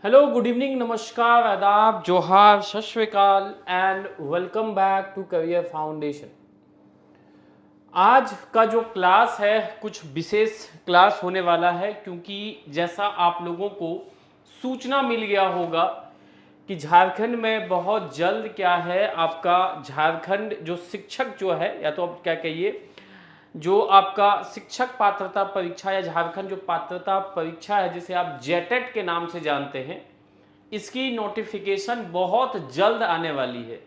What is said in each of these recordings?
Hello, good evening, नमस्कार, आदाब, जोहार, सत श्री अकाल and welcome back to career foundation. आज का जो क्लास है कुछ विशेष क्लास होने वाला है, क्योंकि जैसा आप लोगों को सूचना मिल गया होगा कि झारखंड में बहुत जल्द क्या है आपका झारखंड जो शिक्षक जो है, या तो आप क्या कहिए, जो आपका शिक्षक पात्रता परीक्षा या झारखंड जो पात्रता परीक्षा है जिसे आप जेटेट के नाम से जानते हैं, इसकी नोटिफिकेशन बहुत जल्द आने वाली है।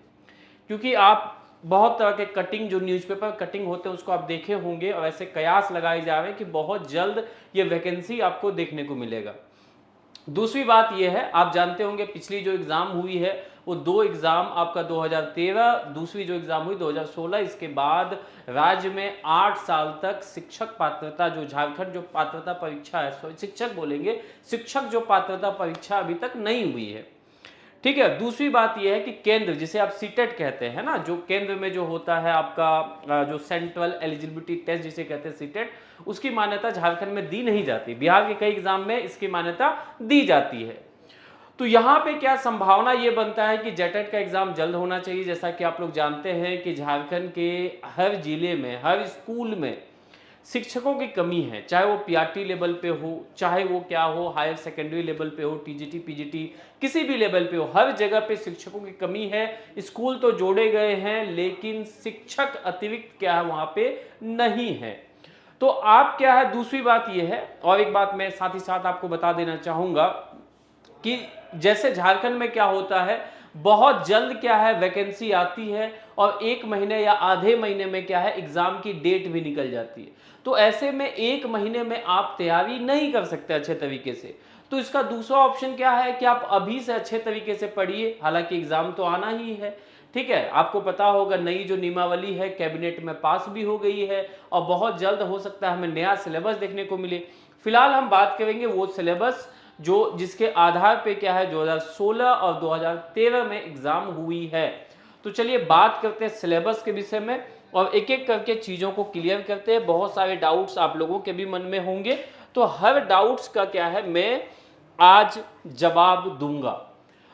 क्योंकि आप बहुत तरह के कटिंग जो न्यूज़पेपर कटिंग होते हैं उसको आप देखे होंगे, और ऐसे कयास लगाए जा रहे हैं कि बहुत जल्द ये वैकेंसी आपको देखने को मिलेगा। दूसरी बात यह है, आप जानते होंगे पिछली जो एग्ज़ाम हुई है वो दो एग्ज़ाम आपका 2013, दूसरी जो एग्ज़ाम हुई 2016। इसके बाद राज्य में 8 साल तक शिक्षक पात्रता जो झारखंड जो पात्रता परीक्षा है, सॉरी शिक्षक बोलेंगे, शिक्षक जो पात्रता परीक्षा अभी तक नहीं हुई है। ठीक है। दूसरी बात यह है कि केंद्र जिसे आप सीटेट कहते हैं ना, जो केंद्र में जो होता है आपका जो सेंट्रल एलिजिबिलिटी टेस्ट जिसे कहते हैं सीटेट, उसकी मान्यता झारखंड में दी नहीं जाती। बिहार के कई एग्जाम में इसकी मान्यता दी जाती है। तो यहाँ पे क्या संभावना ये बनता है कि जेटेट का एग्जाम जल्द होना चाहिए। जैसा कि आप लोग जानते हैं कि झारखंड के हर जिले में, हर स्कूल में शिक्षकों की कमी है, चाहे वो पीआरटी लेवल पे हो, चाहे वो क्या हो हायर सेकेंडरी लेवल पे हो, टीजीटी पीजीटी किसी भी लेवल पे हो, हर जगह पे शिक्षकों की कमी है। स्कूल तो जोड़े गए हैं लेकिन शिक्षक अतिरिक्त क्या है वहां पे नहीं है। तो आप क्या है, दूसरी बात यह है, और एक बात मैं साथ ही साथ आपको बता देना चाहूंगा कि जैसे झारखंड में क्या होता है, बहुत जल्द क्या है वैकेंसी आती है और 1 महीने या आधे महीने में क्या है एग्जाम की डेट भी निकल जाती है। तो ऐसे में 1 महीने में आप तैयारी नहीं कर सकते अच्छे तरीके से। तो इसका दूसरा ऑप्शन क्या है कि आप अभी से अच्छे तरीके से पढ़िए, हालांकि एग्जाम तो आना ही है। ठीक है, आपको पता होगा नई जो नियमावली है कैबिनेट में पास भी हो गई है, और बहुत जल्द हो सकता है हमें नया सिलेबस देखने को मिले। फिलहाल हम बात करेंगे वो सिलेबस जो जिसके आधार पे क्या है 2016 और 2013 में एग्जाम हुई है। तो चलिए बात करते हैं सिलेबस के विषय में, और एक एक करके चीज़ों को क्लियर करते हैं। बहुत सारे डाउट्स आप लोगों के भी मन में होंगे, तो हर डाउट्स का क्या है मैं आज जवाब दूंगा।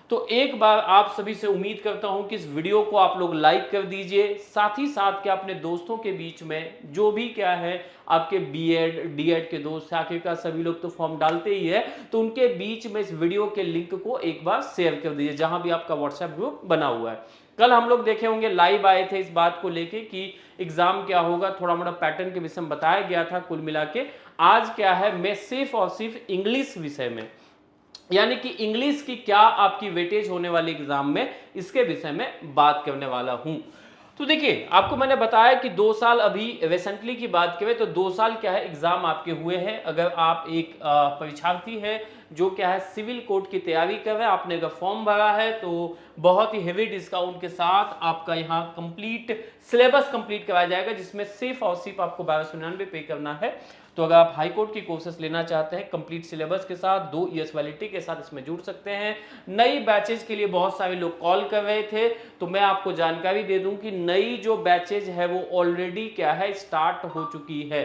तो एक बार आप सभी से उम्मीद करता हूं कि इस वीडियो को आप लोग लाइक कर दीजिए, साथ ही साथ क्या अपने दोस्तों के बीच में जो भी क्या है आपके बीएड डीएड के दोस्त, आखिरकार सभी लोग तो फॉर्म डालते ही है, तो उनके बीच में इस वीडियो के लिंक को एक बार शेयर कर दीजिए जहां भी आपका व्हाट्सएप ग्रुप बना हुआ है। कल हम लोग देखे होंगे लाइव आए थे इस बात को लेके कि एग्जाम क्या होगा, थोड़ा मोड़ा पैटर्न के विषय में बताया गया था। कुल मिला के आज क्या है मैं सिर्फ और सिर्फ इंग्लिश विषय में, यानी कि इंग्लिश की क्या आपकी वेटेज होने वाली एग्जाम में, इसके विषय में बात करने वाला हूं। तो देखिए आपको मैंने बताया कि 2 साल अभी रिसेंटली की बात करें तो 2 साल क्या है एग्जाम आपके हुए हैं। अगर आप एक परीक्षार्थी है जो क्या है सिविल कोर्ट की तैयारी कर रहे हैं, आपने अगर फॉर्म भरा है तो बहुत ही हेवी डिस्काउंट के साथ आपका यहाँ कंप्लीट सिलेबस कंप्लीट कराया जाएगा, जिसमें सिर्फ और सिर्फ आपको 1299 पे करना है। तो अगर आप हाई कोर्ट की कोर्सेस लेना चाहते हैं कंप्लीट सिलेबस के साथ 2 ईयर्स वैलिडिटी के साथ, इसमें जुड़ सकते हैं। नई बैचेज के लिए बहुत सारे लोग कॉल कर रहे थे, तो मैं आपको जानकारी दे दूं कि नई जो बैचेज है वो ऑलरेडी क्या है स्टार्ट हो चुकी है।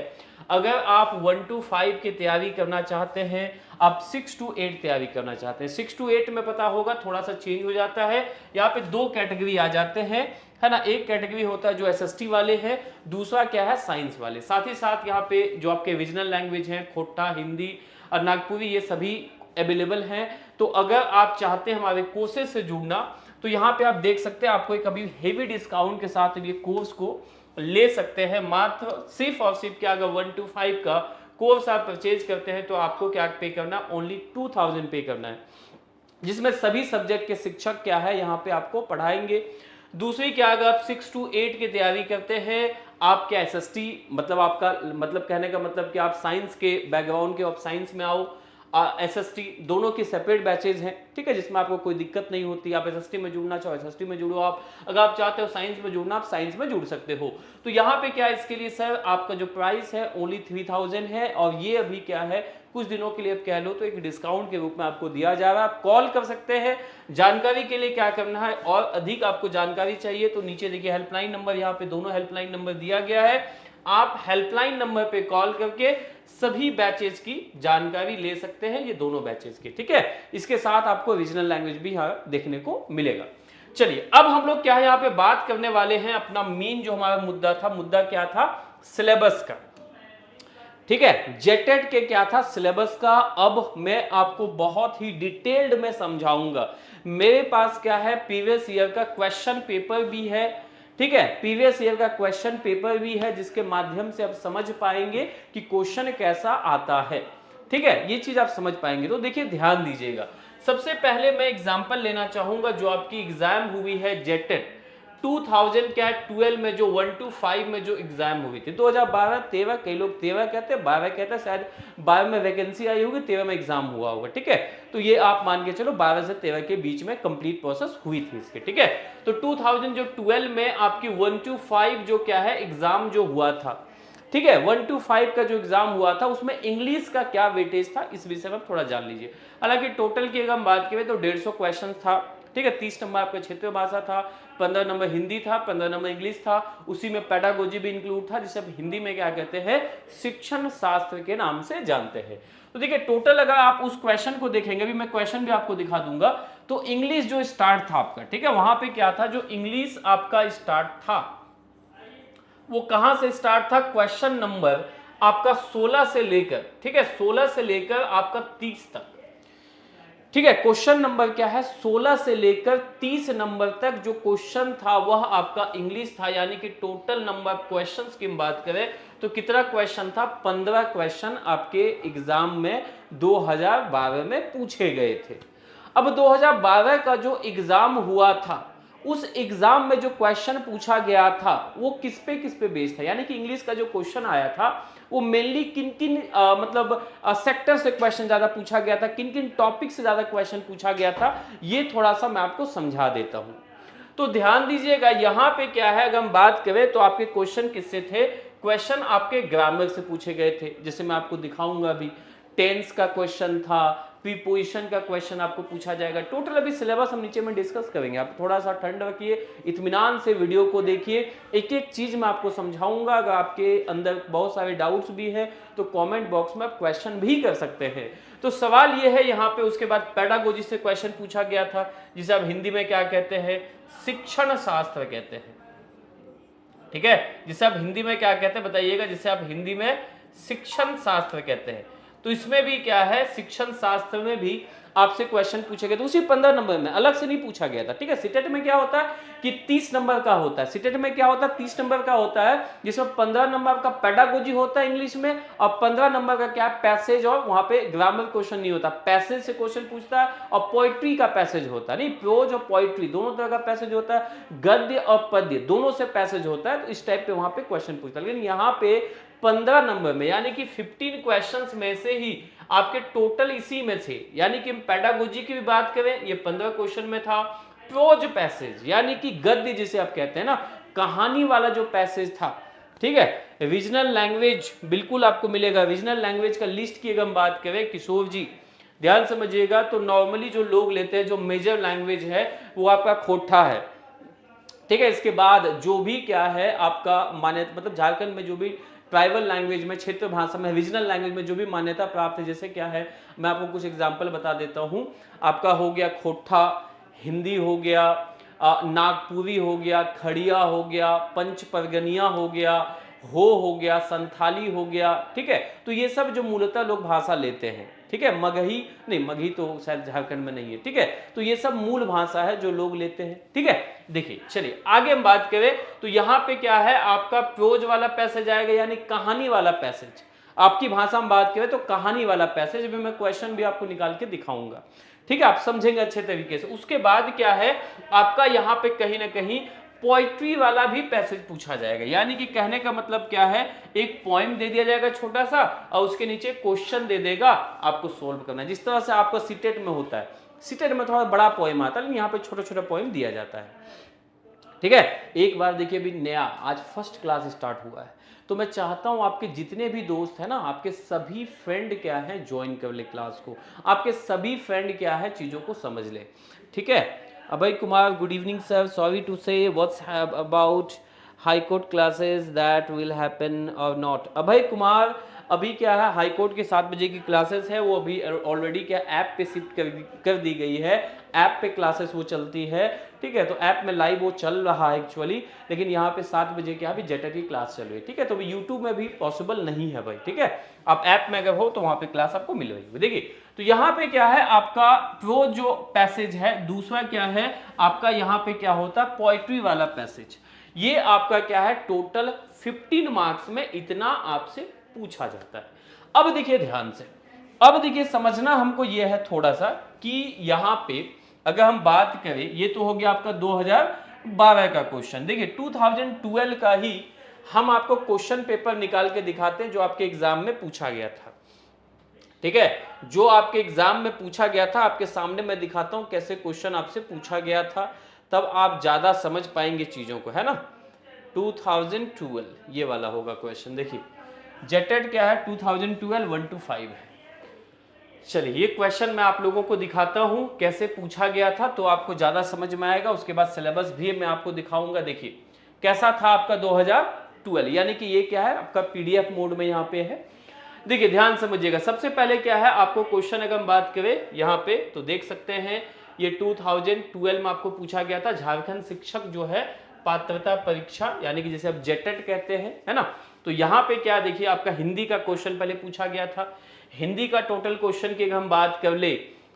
अगर आप 1 to 5 की तैयारी करना चाहते हैं, आप 6 to 8 तैयारी करना चाहते हैं, 6 to 8 में पता होगा थोड़ा सा चेंज हो जाता है। यहाँ पे 2 कैटेगरी आ जाते हैं, है ना। एक कैटेगरी होता है जो एसएसटी वाले हैं, दूसरा क्या है साइंस वाले। साथ ही साथ यहाँ पे जो आपके रीजनल लैंग्वेज हैं, खोटा, हिंदी और नागपुरी, ये सभी अवेलेबल हैं। तो अगर आप चाहते हैं हमारे कोर्सेज से जुड़ना, तो यहाँ पे आप देख सकते हैं आपको एक अभी हेवी डिस्काउंट के साथ ये कोर्स को ले सकते हैं। मात्र सिर्फ और सिर्फ क्या, अगर 1 to 5 का कोर्स आप परचेज करते हैं तो आपको क्या पे करना, ओनली 2000 पे करना है, जिसमें सभी सब्जेक्ट के शिक्षक क्या है यहाँ पे आपको पढ़ाएंगे। दूसरी क्या, अगर आप 6 to 8 की तैयारी करते हैं, आप क्या एसएसटी मतलब आपका मतलब कहने का मतलब कि आप साइंस के बैकग्राउंड के, आप साइंस में आओ, एसएसटी दोनों की सेपरेट बैचेज हैं, ठीक है, जिसमें आपको कोई दिक्कत नहीं होती। आप एसएसटी में जुड़ना चाहो एसएसटी में जुड़ो, आप अगर आप चाहते हो साइंस में जुड़ना आप साइंस में जुड़ सकते हो। तो यहाँ पे क्या इसके लिए सर आपका जो प्राइस है ओनली 3000 है, और ये अभी क्या है कुछ दिनों के लिए आप कह लो तो एक डिस्काउंट के रूप में आपको दिया जा रहा है। आप कॉल कर सकते हैं। जानकारी के लिए क्या करना है, और अधिक आपको जानकारी चाहिए तो नीचे देखिए हेल्पलाइन नंबर, यहाँ पे दोनों हेल्पलाइन नंबर दिया गया है। आप हेल्पलाइन नंबर पे कॉल करके सभी बैचेज की जानकारी ले सकते हैं, ये दोनों बैचेज की, ठीक है। इसके साथ आपको रीजनल लैंग्वेज भी यहाँ देखने को मिलेगा। चलिए अब हम लोग क्या है यहाँ पे बात करने वाले हैं, अपना मेन जो हमारा मुद्दा था, मुद्दा क्या था, सिलेबस का, ठीक है। जेटेट के क्या था, सिलेबस का। अब मैं आपको बहुत ही डिटेल्ड में समझाऊंगा। मेरे पास क्या है, प्रीवियस ईयर का क्वेश्चन पेपर भी है, ठीक है, प्रीवियस ईयर का क्वेश्चन पेपर भी है, जिसके माध्यम से आप समझ पाएंगे कि क्वेश्चन कैसा आता है, ठीक है, ये चीज आप समझ पाएंगे। तो देखिए ध्यान दीजिएगा, सबसे पहले मैं एग्जांपल लेना चाहूंगा जो आपकी एग्जाम हुई है जेटेट 2012 में, जो 1 to 5 में जो एग्जाम हुई थी, 2012-13, कई लोग 13 कहते हैं, 12 कहते हैं, शायद 12 में वैकेंसी आई होगी, 13 में एग्जाम हुआ होगा, ठीक है। तो ये आप मान के चलो 12 से 13 के बीच में कंप्लीट प्रोसेस हुई थी इसके, ठीक है। तो 2012 में आपकी 1 to 5 जो क्या है एग्जाम जो हुआ था, ठीक है, 1 to 5 का जो एग्जाम हुआ था उसमें इंग्लिश का क्या वेटेज था, इस विषय में थोड़ा जान लीजिए। हालांकि टोटल की अगर हम बात करें तो 150 क्वेश्चन था, ठीक है। 30 नंबर आपका क्षेत्रीय भाषा था, 15 नंबर हिंदी था, 15 नंबर इंग्लिश था, उसी में पेडागोजी भी इंक्लूड था, जिसे हिंदी में क्या कहते हैं, शिक्षण शास्त्र के नाम से जानते हैं। तो देखिए टोटल अगर आप उस क्वेश्चन को देखेंगे, अभी मैं क्वेश्चन भी आपको दिखा दूंगा, तो इंग्लिश जो स्टार्ट था आपका, ठीक है, वहां पे क्या था, जो इंग्लिश आपका स्टार्ट था वो कहां से स्टार्ट था, क्वेश्चन नंबर आपका 16 से लेकर, ठीक है, 16 से लेकर आपका 30 तक, ठीक है। क्वेश्चन नंबर क्या है, 16 से लेकर 30 नंबर तक जो क्वेश्चन था वह आपका इंग्लिश था। यानी कि टोटल नंबर क्वेश्चंस की बात करें तो कितना क्वेश्चन था, 15 क्वेश्चन आपके एग्जाम में 2012 में पूछे गए थे। अब 2012 का जो एग्जाम हुआ था, उस एग्जाम में जो क्वेश्चन पूछा गया था वो किस पे बेस्ड था, यानी कि इंग्लिश का जो क्वेश्चन आया था वो मेनली किन किन मतलब सेक्टर से क्वेश्चन ज्यादा पूछा गया था, किन किन टॉपिक से ज्यादा क्वेश्चन पूछा गया था, ये थोड़ा सा मैं आपको समझा देता हूं। तो ध्यान दीजिएगा, यहां पे क्या है, अगर हम बात करें तो आपके क्वेश्चन किससे थे, क्वेश्चन आपके ग्रामर से पूछे गए थे, जैसे मैं आपको दिखाऊंगा अभी। टेंस का क्वेश्चन था, प्रीपोजिशन का क्वेश्चन आपको पूछा जाएगा। टोटल अभी सिलेबस हम नीचे में डिस्कस करेंगे, आप थोड़ा सा ठंड रखिए, इत्मीनान से वीडियो को देखिए, एक एक चीज मैं आपको समझाऊंगा। अगर आपके अंदर बहुत सारे डाउट्स भी हैं तो कमेंट बॉक्स में आप क्वेश्चन भी कर सकते हैं। तो सवाल ये है यहाँ पे, उसके बाद पेडागोजी से क्वेश्चन पूछा गया था, जिसे आप हिंदी में क्या कहते हैं, शिक्षण शास्त्र कहते हैं, ठीक है, जिसे आप हिंदी में क्या कहते हैं बताइएगा, जिसे आप हिंदी में शिक्षण शास्त्र कहते हैं। तो इसमें भी क्या है, शिक्षण शास्त्र में भी आपसे क्वेश्चन पूछे गए, तो उसी 15 नंबर में, अलग से नहीं पूछा गया था, ठीक है। सीटेट में क्या होता है कि 30 नंबर का होता है, सीटेट में क्या होता है 30 नंबर का होता है, जिसमें 15 नंबर का पेडागोजी होता है इंग्लिश में, और 15 नंबर का क्या पैसेज, और वहां पे ग्रामर क्वेश्चन नहीं होता, पैसेज से क्वेश्चन पूछता है, और पोइट्री का पैसेज होता है, नहीं प्रोज और पोइट्री दोनों तरह का पैसेज होता है, गद्य और पद्य दोनों से पैसेज होता है। तो इस टाइप पे वहां पे क्वेश्चन पूछता है, लेकिन यहाँ पे 15 नंबर में, यानी कि 15 क्वेश्चंस में से ही आपके टोटल इसी में थे, यानी कि पेडागोजी की भी बात करें ये 15 क्वेश्चन में था। प्रोज पैसेज यानी कि गद्य जिसे आप कहते हैं ना, कहानी वाला जो पैसेज था, ठीक है। रीजनल लैंग्वेज बिल्कुल आपको मिलेगा, रीजनल लैंग्वेज का लिस्ट की अगर हम बात करें, किशोर जी ध्यान समझिएगा, तो नॉर्मली जो लोग लेते हैं, जो मेजर लैंग्वेज है वो आपका खोटा है, ठीक है। इसके बाद जो भी क्या है आपका मान्यता, मतलब झारखंड में जो भी ट्राइबल लैंग्वेज में, क्षेत्र भाषा में, रीजनल लैंग्वेज में जो भी मान्यता प्राप्त है, जैसे क्या है, मैं आपको कुछ एग्जांपल बता देता हूं। आपका हो गया खोटा, हिंदी हो गया, नागपुरी हो गया, खड़िया हो गया, पंच परगनिया हो गया, संथाली हो गया, ठीक है। तो ये सब जो मूलतः लोग भाषा लेते हैं, ठीक है। मगही नहीं, मगही तो शायद झारखंड में नहीं है, ठीक है। तो ये सब मूल भाषा है जो लोग लेते हैं, ठीक है। देखिए चलिए आगे हम बात करें, तो यहाँ पे क्या है आपका प्रोज वाला पैसेज आएगा, यानी कहानी वाला पैसेज। आपकी भाषा में बात करें तो कहानी वाला पैसेज में मैं क्वेश्चन भी आपको निकाल के दिखाऊंगा, ठीक है, आप समझेंगे अच्छे तरीके से। उसके बाद क्या है आपका यहाँ पे कहीं ना कहीं पोइट्री वाला भी पैसेज पूछा जाएगा, यानी कि कहने का मतलब क्या है, एक पोएम दे दिया जाएगा छोटा सा, और उसके नीचे क्वेश्चन दे देगा, आपको सोल्व करना है, जिस तरह से आपका सीटेट में होता है। सीटेट में थोड़ा बड़ा पोएम आता है, लेकिन यहाँ पे छोटा छोटा पोएम दिया जाता है, ठीक है। एक बार देखिए, अभी नया आज फर्स्ट क्लास स्टार्ट हुआ है, तो मैं चाहता हूं आपके जितने भी दोस्त हैं ना, आपके सभी फ्रेंड क्या है ज्वाइन कर ले क्लास को, आपके सभी फ्रेंड क्या है चीज़ों को समझ ले, ठीक है। Abhay Kumar, good evening sir, sorry to say what's about high court classes that will happen और नॉट। अभय कुमार, अभी क्या है, हाई कोर्ट के 7 बजे की क्लासेस है वो अभी ऑलरेडी क्या ऐप पे शिफ्ट कर दी गई है, ऐप पे क्लासेस वो चलती है, ठीक है। तो ऐप में लाइव वो चल रहा है एक्चुअली, लेकिन यहाँ पे 7 बजे क्या अभी जेटर की क्लास चल रही है, ठीक है। तो यूट्यूब में भी पॉसिबल नहीं है भाई, ठीक है। आप ऐप में अगर हो तो वहाँ पे क्लास आपको मिल रही है। देखिए तो यहाँ पे क्या है आपका वो जो पैसेज है, दूसरा क्या है आपका यहाँ पे क्या होता है पोएट्री वाला पैसेज, ये आपका क्या है टोटल 15 मार्क्स में इतना आपसे पूछा जाता है। अब देखिए ध्यान से, अब देखिए समझना हमको ये है थोड़ा सा कि यहाँ पे अगर हम बात करें, ये तो हो गया आपका 2012 का क्वेश्चन। देखिए 2012 का ही हम आपको क्वेश्चन पेपर निकाल के दिखाते हैं जो आपके एग्जाम में पूछा गया था, ठीक है। जो आपके एग्जाम में पूछा गया था आपके सामने मैं दिखाता हूं कैसे क्वेश्चन आपसे पूछा गया था, तब आप ज्यादा समझ पाएंगे चीजों को, है ना। 2012 ये वाला होगा क्वेश्चन। देखिए जेटेड क्या है 2012 1 to 5 है। चलिए ये क्वेश्चन मैं आप लोगों को दिखाता हूं कैसे पूछा गया था, तो आपको ज्यादा समझ में आएगा। उसके बाद सिलेबस भी मैं आपको दिखाऊंगा। देखिए कैसा था आपका 2012, यानी कि ये क्या है आपका पीडीएफ मोड में यहाँ पे है। देखिए ध्यान समझिएगा, सबसे पहले क्या है आपको क्वेश्चन अगर हम बात करें यहाँ पे तो देख सकते हैं ये 2012 में आपको पूछा गया था झारखंड शिक्षक जो है पात्रता परीक्षा, यानी कि जैसे आप जेटेट कहते हैं, है ना। तो यहाँ पे क्या देखिए आपका हिंदी का क्वेश्चन पहले पूछा गया था। हिंदी का टोटल क्वेश्चन की अगर हम बात कर ले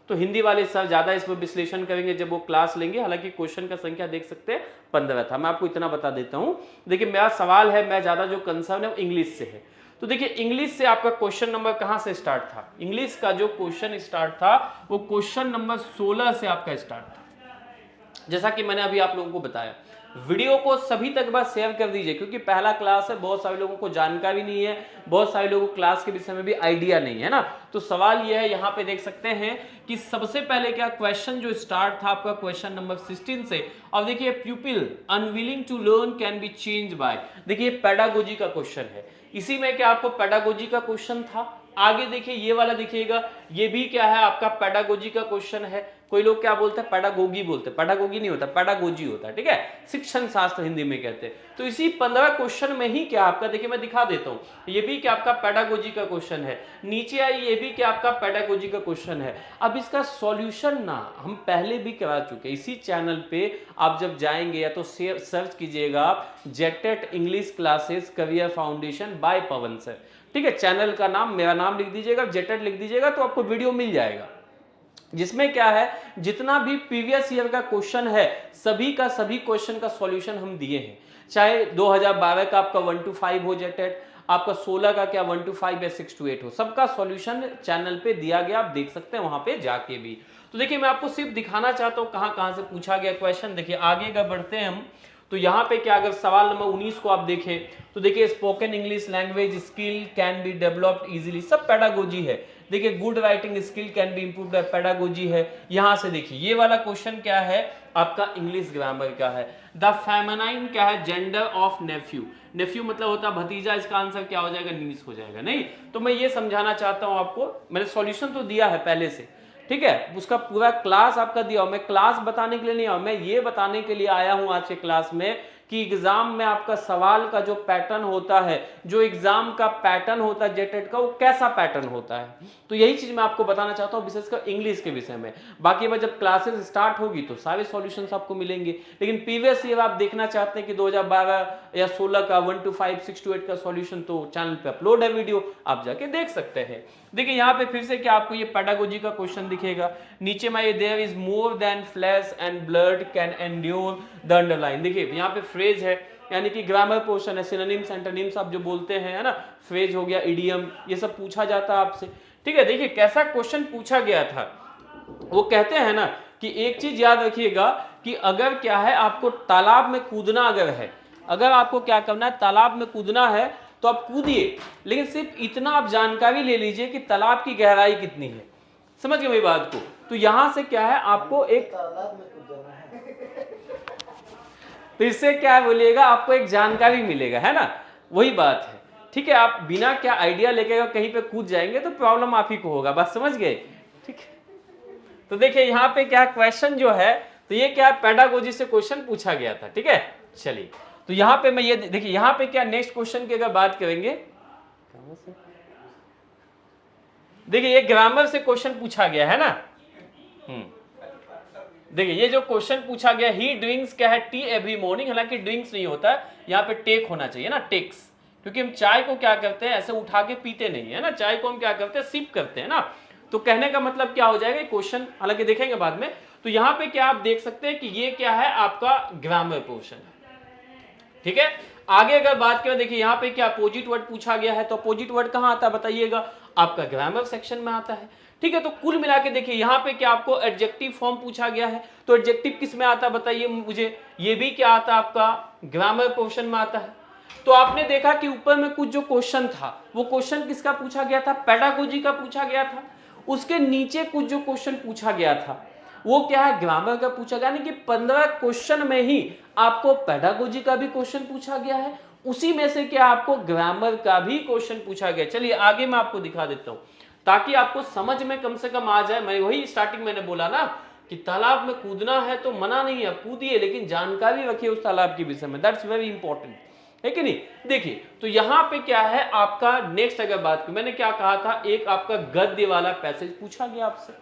तो हिंदी वाले सर ज्यादा इसमें विश्लेषण करेंगे जब वो क्लास लेंगे, हालांकि क्वेश्चन का संख्या देख सकते हैं 15 था। मैं आपको इतना बता देता हूं, देखिए मेरा सवाल है, मैं ज्यादा जो कंसर्न है वो इंग्लिश से है। तो देखिए इंग्लिश से आपका क्वेश्चन नंबर कहां से स्टार्ट था, इंग्लिश का जो क्वेश्चन स्टार्ट था वो क्वेश्चन नंबर 16 से आपका स्टार्ट था। जैसा कि मैंने अभी आप लोगों को बताया, वीडियो को सभी तक बस शेयर कर दीजिए, क्योंकि पहला क्लास है, बहुत सारे लोगों को जानकारी नहीं है, बहुत सारे लोगों को क्लास के विषय में भी आइडिया नहीं है ना। तो सवाल यह है, यहाँ पे देख सकते हैं कि सबसे पहले क्या क्वेश्चन जो स्टार्ट था आपका क्वेश्चन नंबर 16 से। अब देखिए pupil unwilling to learn can be change by, देखिए पेडागोजी का क्वेश्चन है, इसी में क्या आपको पेडागोजी का क्वेश्चन था। आगे देखिए ये वाला देखिएगा, ये भी क्या है आपका पेडागोजी का क्वेश्चन है। कोई लोग क्या बोलते हैं पेडागोगी बोलते हैं, पेडागोगी नहीं होता पेडागोजी होता है, ठीक है, शिक्षण शास्त्र हिंदी में कहते हैं। तो इसी 15 क्वेश्चन में ही क्या आपका देखिए मैं दिखा देता हूं, ये भी क्या आपका पेडागोजी का क्वेश्चन है। नीचे आई ये भी क्या आपका पेडागोजी का क्वेश्चन है। अब इसका सॉल्यूशन ना हम पहले भी करा चुके, इसी चैनल पे आप जब जाएंगे या तो सर्च कीजिएगा जेटेट English classes career foundation by Pawan sir, ठीक है। चैनल का नाम, मेरा नाम लिख दीजिएगा, जेटेट लिख दीजिएगा तो आपको वीडियो मिल जाएगा, जिसमें क्या है जितना भी प्रीवियस ईयर का क्वेश्चन है सभी का सभी क्वेश्चन का सॉल्यूशन हम दिए हैं। चाहे 2012 का आपका 1 to 5 हो जेटेट, आपका 16 का क्या 1 to 5 या 6 to 8 हो, सबका सॉल्यूशन चैनल पे दिया गया, आप देख सकते हैं वहां पे जाके भी। तो देखिए मैं आपको सिर्फ दिखाना चाहता हूं कहां कहां से पूछा गया क्वेश्चन। देखिए आगे का बढ़ते हैं हम, तो यहाँ पे क्या अगर सवाल नंबर 19 को आप देखें तो देखिए spoken English language skill can be developed easily, सब पेडागोजी है। देखिए good writing skill can be improved by pedagogy है। यहाँ से देखिए ये वाला क्वेश्चन क्या है आपका इंग्लिश ग्रामर का है। द फेमिनाइन क्या है जेंडर ऑफ नेफ्यू, नेफ्यू मतलब होता है भतीजा, इसका आंसर क्या हो जाएगा नीस हो जाएगा। नहीं तो मैं ये समझाना चाहता हूँ आपको, मैंने सॉल्यूशन तो दिया है पहले से, ठीक है, उसका पूरा क्लास आपका दिया। मैं क्लास बताने के लिए नहीं आया, मैं ये बताने के लिए आया हूं आज के क्लास में कि एग्जाम में आपका सवाल का जो पैटर्न होता है, जो एग्जाम का पैटर्न होता है जेटेट का, वो कैसा पैटर्न होता है। तो यही चीज मैं आपको बताना चाहता हूं विशेषकर इंग्लिश के विषय में। बाकी मैं जब क्लासेस स्टार्ट होगी तो सारे सॉल्यूशंस आपको मिलेंगे, लेकिन प्रीवियस ईयर आप देखना चाहते हैं कि 2012 या 16 का 1 to 5 6 to 8 का सॉल्यूशन, तो चैनल पे अपलोड है वीडियो, आप जाके देख सकते हैं। देखिए यहाँ पे फिर से क्या आपको ये पेडागोजी का क्वेश्चन दिखेगा। नीचे में ये there is more than flesh and blood can endure the underline, देखिए यहाँ पे फ्रेज है, यानी कि ग्रामर पोर्शन है, सिनोनिम्स एंटोनिम्स आप जो बोलते हैं, है ना, फ्रेज हो गया, इडियम, ये सब पूछा जाता है आपसे, ठीक है। देखिए कैसा क्वेश्चन पूछा गया था, वो कहते हैं ना कि एक चीज याद रखिएगा कि अगर क्या है आपको तालाब में कूदना अगर है, अगर आपको क्या करना है तालाब में कूदना है तो आप कूदिए, लेकिन सिर्फ इतना आप जानकारी ले लीजिए कि तालाब की गहराई कितनी है, समझ गए मेरी बात को। तो यहां से क्या है आपको एक तालाब में कूदना है तो इससे क्या बोलिएगा आपको एक जानकारी मिलेगा, है ना, वही बात है, ठीक है। आप बिना क्या आइडिया लेके कहीं पे कूद जाएंगे तो प्रॉब्लम आप ही को होगा, बात समझ गए, ठीक है। तो देखिए यहाँ पे क्या क्वेश्चन जो है, तो ये क्या पेडागोजी से क्वेश्चन पूछा गया था, ठीक है। चलिए तो यहाँ पे मैं ये देखिए यहाँ पे क्या नेक्स्ट क्वेश्चन की अगर बात करेंगे, देखिए ये ग्रामर से क्वेश्चन पूछा गया है ना। देखिए ये जो क्वेश्चन पूछा गया, ही ड्रिंक्स क्या है, टी एवरी मॉर्निंग, हालांकि ड्रिंक्स नहीं होता है, यहाँ पे टेक होना चाहिए ना, टेक्स, क्योंकि हम चाय को क्या करते हैं ऐसे उठा के पीते नहीं है ना, चाय को हम क्या करते हैं सिप करते हैं ना। तो कहने का मतलब क्या हो जाएगा क्वेश्चन, हालांकि देखेंगे बाद में। तो यहाँ पे क्या आप देख सकते हैं कि ये क्या है आपका ग्रामर पोर्शन है, ठीक है। आगे अगर बात करें, देखिए यहाँ पे क्या अपोजिट वर्ड पूछा गया है, तो अपोजिट वर्ड कहाँ आता है बताइएगा, आपका ग्रामर सेक्शन में आता है, ठीक है। तो कुल मिला के देखिए यहाँ पे क्या आपको एडजेक्टिव फॉर्म पूछा गया है, तो एडजेक्टिव किस में आता है बताइए मुझे, ये भी क्या आता है आपका ग्रामर पोर्शन में आता है। तो आपने देखा कि ऊपर में कुछ जो क्वेश्चन था वो क्वेश्चन किसका पूछा गया था, पेडागोजी का पूछा गया था। उसके नीचे कुछ जो क्वेश्चन पूछा गया था वो क्या है, ग्रामर का पूछा गया, यानी कि 15 क्वेश्चन में ही आपको पेडागोजी का भी क्वेश्चन पूछा गया है, उसी में से क्या आपको ग्रामर का भी क्वेश्चन पूछा गया। चलिए आगे मैं आपको दिखा देता हूं ताकि आपको समझ में कम से कम आ जाए। मैं वही स्टार्टिंग मैंने बोला ना कि तालाब में कूदना है तो मना नहीं है, कूदिए, लेकिन जानकारी रखिए उस तालाब के विषय में, दैट्स वेरी इंपॉर्टेंट, है कि नहीं। देखिए तो यहां पे क्या है आपका नेक्स्ट, अगर बात की मैंने क्या कहा था, एक आपका गद्य वाला पैसेज पूछा गया आपसे,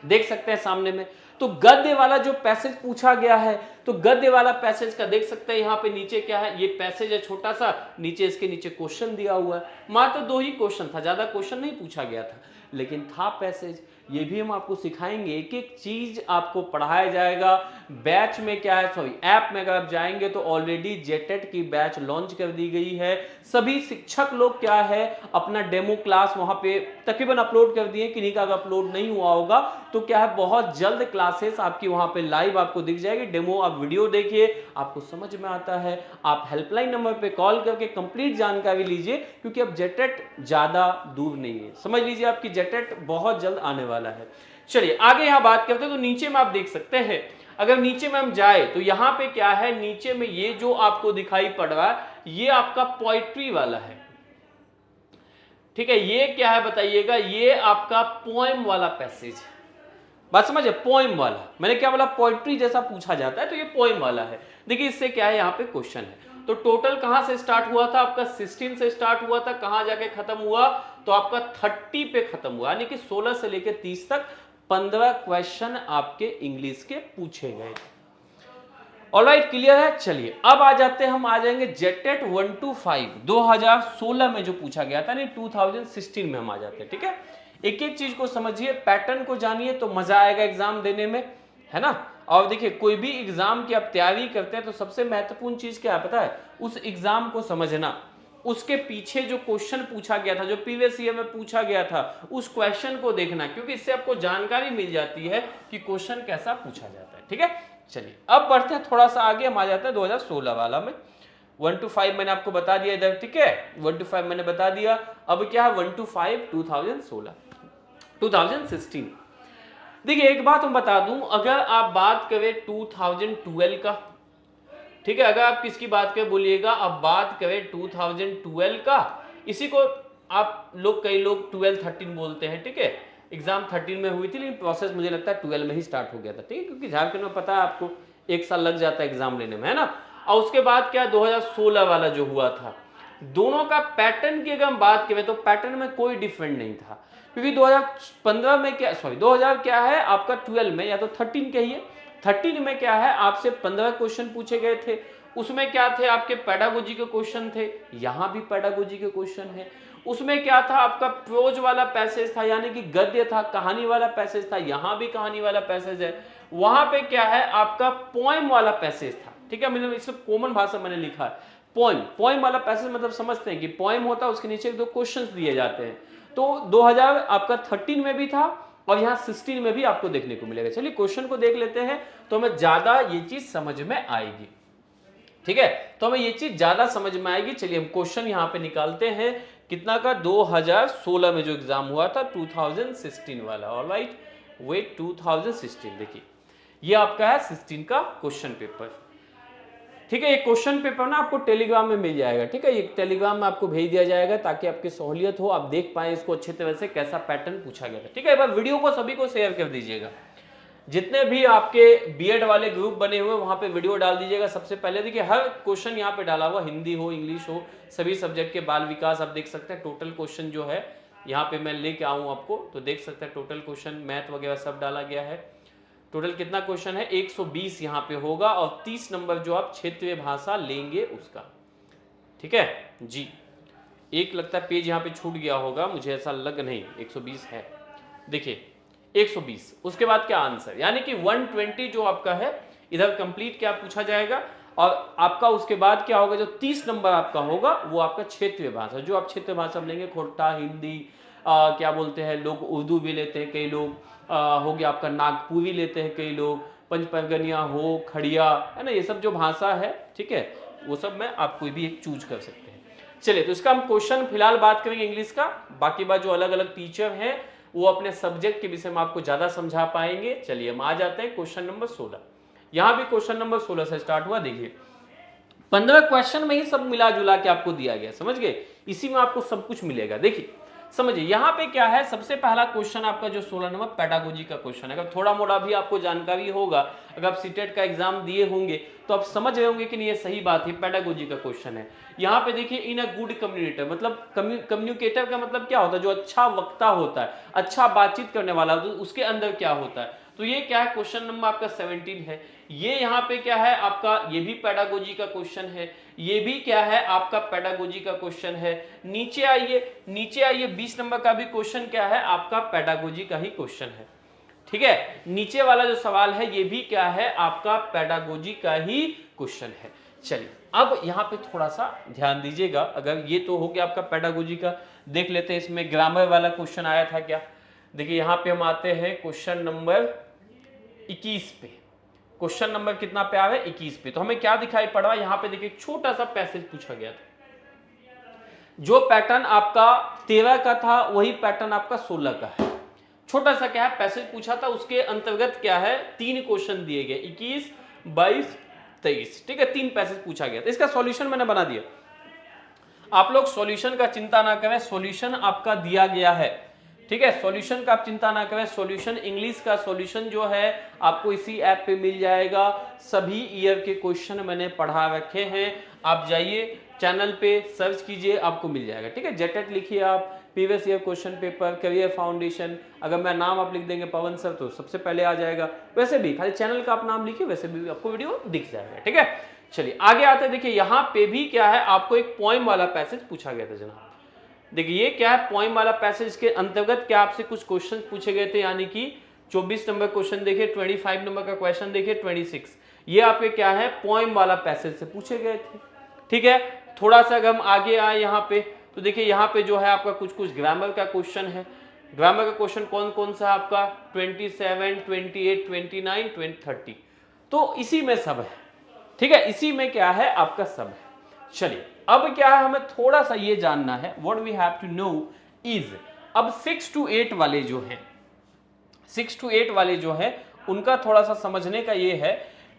देख सकते हैं सामने में। तो गद्य वाला जो पैसेज पूछा गया है, तो गद्य वाला पैसेज का देख सकते हैं यहाँ पे नीचे क्या है, ये पैसेज है छोटा सा, नीचे इसके नीचे क्वेश्चन दिया हुआ है। मात्र 2 ही क्वेश्चन था, ज्यादा क्वेश्चन नहीं पूछा गया था, लेकिन था पैसेज। ये भी हम आपको सिखाएंगे, एक एक चीज आपको पढ़ाया जाएगा। बैच में क्या है, सॉरी ऐप में अगर आप जाएंगे तो ऑलरेडी जेटेट की बैच लॉन्च कर दी गई है। सभी शिक्षक लोग क्या है अपना डेमो क्लास वहां पे तकरीबन अपलोड कर दिए, किन्हीं का अगर अपलोड नहीं हुआ होगा तो क्या है बहुत जल्द क्लासेस आपकी वहां पे लाइव आपको दिख जाएगी। डेमो आप वीडियो देखिए, आपको समझ में आता है, आप हेल्पलाइन नंबर पे कॉल करके कंप्लीट जानकारी लीजिए, क्योंकि अब जेटेट ज्यादा दूर नहीं है, समझ लीजिए आपकी जेटेट बहुत जल्द आने वाला है। चलिए आगे यहां बात करते हैं, तो नीचे में आप देख सकते हैं, अगर नीचे में हम जाए तो यहां पे क्या है, नीचे में ये जो आपको दिखाई पड़ रहा है ये आपका पोइट्री वाला है, ठीक है। ये क्या है बताइएगा, ये आपका पोएम वाला पैसेज है, बात समझे, पोएम वाला। मैंने क्या बोला, पोइट्री जैसा पूछा जाता है तो ये पोएम वाला है। देखिए इससे क्या है, यहाँ पे क्वेश्चन है, तो टोटल कहां से स्टार्ट हुआ था आपका, 16 से स्टार्ट हुआ था, कहां जाके खत्म हुआ, तो आपका 30 पे खत्म हुआ, यानी कि 16 से लेकर 30 तक 15 क्वेश्चन आपके इंग्लिश के पूछे गए। ऑलराइट, क्लियर है। चलिए अब आ जाते हैं, हम आ जाएंगे जेटेट 125 2016 में जो पूछा गया था, नहीं 2016 में हम आ जाते हैं, ठीक है। एक एक चीज को समझिए, पैटर्न को जानिए तो मजा आएगा एग्जाम देने में, है ना। और देखिए कोई भी एग्जाम की आप तैयारी करते हैं तो सबसे महत्वपूर्ण चीज क्या है पता है, उस एग्जाम को समझना, उसके पीछे जो क्वेश्चन पूछा गया था, जो प्रीवियस ईयर में पूछा गया था, उस क्वेश्चन को देखना, क्योंकि इससे आपको जानकारी मिल जाती है कि क्वेश्चन कैसा पूछा जाता है, ठीक है। चलिए अब बढ़ते हैं थोड़ा सा आगे, हम आ जाते हैं 2016 वाला में। 1 to 5 मैंने आपको बता दिया इधर, ठीक है, 1 to 5 मैंने बता दिया। अब क्या है 1 to 5 2016 2016। देखिए एक बात हम बता दूं, अगर आप बात करें 2012 का, ठीक है, अगर आप किसकी बात करें बोलिएगा, अब बात करें 2012 का, इसी को आप लोग कई लोग 12-13 बोलते हैं, ठीक है। एग्जाम 13 में हुई थी, लेकिन प्रोसेस मुझे लगता है 12 में ही स्टार्ट हो गया था, ठीक है, क्योंकि झारखंड में पता है आपको 1 साल लग जाता है एग्जाम लेने में, है ना। और उसके बाद क्या 2016 वाला जो हुआ था, दोनों का पैटर्न की अगर हम बात करें तो पैटर्न में कोई डिफरेंट नहीं था, क्योंकि 2015 में क्या, सॉरी 2000 क्या है आपका 12 में, या तो 13 कहिए, 13 में क्या है आपसे 15 क्वेश्चन पूछे गए थे। उसमें क्या थे आपके पेडागोजी के क्वेश्चन थे, यहां भी पेडागोजी के क्वेश्चन है। उसमें क्या था आपका प्रोज वाला पैसेज था, यानी कि गद्य था, कहानी वाला पैसेज था, यहां भी कहानी वाला पैसेज है। वहां पे क्या है आपका पोएम वाला पैसेज था, ठीक है, मतलब इसमें कॉमन भाषा मैंने लिखा है पोएम। पोएम वाला पैसेज मतलब समझते हैं कि पोएम होता है, उसके नीचे 2 क्वेश्चंस दिए जाते हैं। तो 2000 आपका 13 में भी था और यहाँ 16 में भी आपको देखने को मिलेगा। चलिए क्वेश्चन को देख लेते हैं तो हमें ज्यादा ये चीज समझ में आएगी, ठीक है, तो हमें ये चीज ज्यादा समझ में आएगी। चलिए हम क्वेश्चन यहाँ पे निकालते हैं, कितना का 2016 में जो एग्जाम हुआ था 2016 वाला, ऑलराइट वेट 2016। देखिए ये आपका है 16 का क्वेश्चन पेपर, ठीक है। ये क्वेश्चन पेपर ना आपको टेलीग्राम में मिल जाएगा, ठीक है, ये टेलीग्राम में आपको भेज दिया जाएगा ताकि आपकी सहूलियत हो, आप देख पाए इसको अच्छे तरह से कैसा पैटर्न पूछा गया था, ठीक है। एक बार वीडियो को सभी को शेयर कर दीजिएगा, जितने भी आपके बीएड वाले ग्रुप बने हुए वहां पे वीडियो डाल दीजिएगा सबसे पहले। देखिए हर क्वेश्चन यहाँ पे डाला हुआ, हिंदी हो इंग्लिश हो सभी सब्जेक्ट के, बाल विकास आप देख सकते हैं टोटल क्वेश्चन जो है यहाँ पे मैं लेके आऊँ आपको तो देख सकते हैं टोटल क्वेश्चन मैथ वगैरह सब डाला गया है। टोटल कितना क्वेश्चन है 120 यहाँ पे होगा और 30 नंबर जो आप क्षेत्रीय भाषा लेंगे उसका। ठीक है जी, एक लगता है पेज यहाँ पे छूट गया होगा, मुझे ऐसा लग नहीं, 120 है, देखिए 120। उसके बाद क्या आंसर, यानी कि 120 जो आपका है इधर कंप्लीट क्या पूछा जाएगा और आपका उसके बाद क्या होगा, जो 30 नंबर आपका होगा वो आपका क्षेत्रीय भाषा, जो आप क्षेत्रीय भाषा में लेंगे, खोटा, हिंदी, क्या बोलते हैं लोग, उर्दू भी लेते हैं कई लोग, हो गया आपका नागपुरी लेते हैं कई लोग, पंचपरगनिया हो, खड़िया, है ना, ये सब जो भाषा है, ठीक है, वो सब में आप कोई भी एक चूज कर सकते हैं। चलिए, तो इसका हम क्वेश्चन फिलहाल बात करेंगे इंग्लिश का, बाकी बात जो अलग अलग टीचर हैं वो अपने सब्जेक्ट के विषय में आपको ज्यादा समझा पाएंगे। चलिए हम आ जाते हैं क्वेश्चन नंबर 16। यहां भी क्वेश्चन नंबर 16 से स्टार्ट हुआ। देखिए 15 क्वेश्चन में ही सब मिला जुला के आपको दिया गया, समझ गए, इसी में आपको सब कुछ मिलेगा। देखिए समझिए यहाँ पे क्या है, सबसे पहला क्वेश्चन आपका जो 16 नंबर पेडागोजी का क्वेश्चन है। अगर थोड़ा मोड़ा भी आपको जानकारी होगा, अगर आप सीटेट का एग्जाम दिए होंगे तो आप समझ रहे होंगे कि नहीं ये सही बात है, पेडागोजी का क्वेश्चन है। यहाँ पे देखिए इन अ गुड कम्युनिकेटर, मतलब कम्युनिकेटर का मतलब क्या होता है, जो अच्छा वक्ता होता है, अच्छा बातचीत करने वाला, तो उसके अंदर क्या होता है, तो ये क्या है, क्वेश्चन नंबर आपका 17 है। ये यहाँ पे क्या है आपका, ये भी पेडागोजी का क्वेश्चन है, ये भी क्या है आपका पेडागोजी का क्वेश्चन है। नीचे आइए 20 नंबर का भी क्वेश्चन क्या है आपका पेडागोजी का ही क्वेश्चन है। ठीक है, नीचे वाला जो सवाल है ये भी क्या है आपका पेडागोजी का ही क्वेश्चन है। चलिए अब यहाँ पे थोड़ा सा ध्यान दीजिएगा, अगर ये तो हो गया आपका पेडागोजी का, देख लेते हैं इसमें ग्रामर वाला क्वेश्चन आया था क्या। देखिए यहाँ पे हम आते हैं क्वेश्चन नंबर 21 पे। क्वेश्चन नंबर कितना पे आ रहा है, 21 पे। तो हमें क्या दिखाई पड़ रहा है यहाँ पे, देखिए छोटा सा पैसेज पूछा गया था। जो पैटर्न आपका 13 का था वही पैटर्न आपका 16 का है। छोटा सा क्या है पैसेज पूछा था, उसके अंतर्गत क्या है 3 क्वेश्चन दिए गए, 21, 22, 23। ठीक है, 3 पैसेज पूछा गया था। इसका सॉल्यूशन मैंने बना दिया, आप लोग सॉल्यूशन का चिंता ना करें, सॉल्यूशन आपका दिया गया है। ठीक है, सॉल्यूशन का आप चिंता ना करें, सॉल्यूशन इंग्लिश का सॉल्यूशन जो है आपको इसी ऐप पे मिल जाएगा। सभी ईयर के क्वेश्चन मैंने पढ़ा रखे हैं, आप जाइए चैनल पे सर्च कीजिए, आपको मिल जाएगा। ठीक है, जेटेट लिखिए आप, previous year question paper, career foundation, अगर मैं नाम आप लिख देंगे पवन सर तो सबसे पहले आ जाएगा। वैसे भी खाली चैनल का आप नाम लिखिए, वैसे भी आपको वीडियो दिख जाएगा। ठीक है, चलिए आगे आते हैं। देखिए यहाँ पे भी क्या है आपको एक पोएम वाला पैसेज पूछा गया था जनाब। देखिए ये क्या है, पोएम वाला पैसेज के अंतर्गत क्या आपसे कुछ क्वेश्चन पूछे गए थे, यानी कि 24 नंबर क्वेश्चन देखिए, 25 नंबर का क्वेश्चन देखिए, 26, ये आपके क्या है पोएम वाला पैसेज से पूछे गए थे। ठीक है, थोड़ा सा अगर हम आगे आए यहाँ पे तो देखिए यहाँ पे जो है आपका कुछ ग्रामर का क्वेश्चन है। ग्रामर का क्वेश्चन कौन कौन सा आपका 27, 28, 29, 30, तो इसी में सब है। ठीक है, इसी में क्या है आपका सब है। चलिए अब क्या है, हमें थोड़ा सा ये जानना है, what we have to know is, अब 6 to 8 वाले जो हैं, 6 to 8 वाले जो है उनका थोड़ा सा समझने का ये है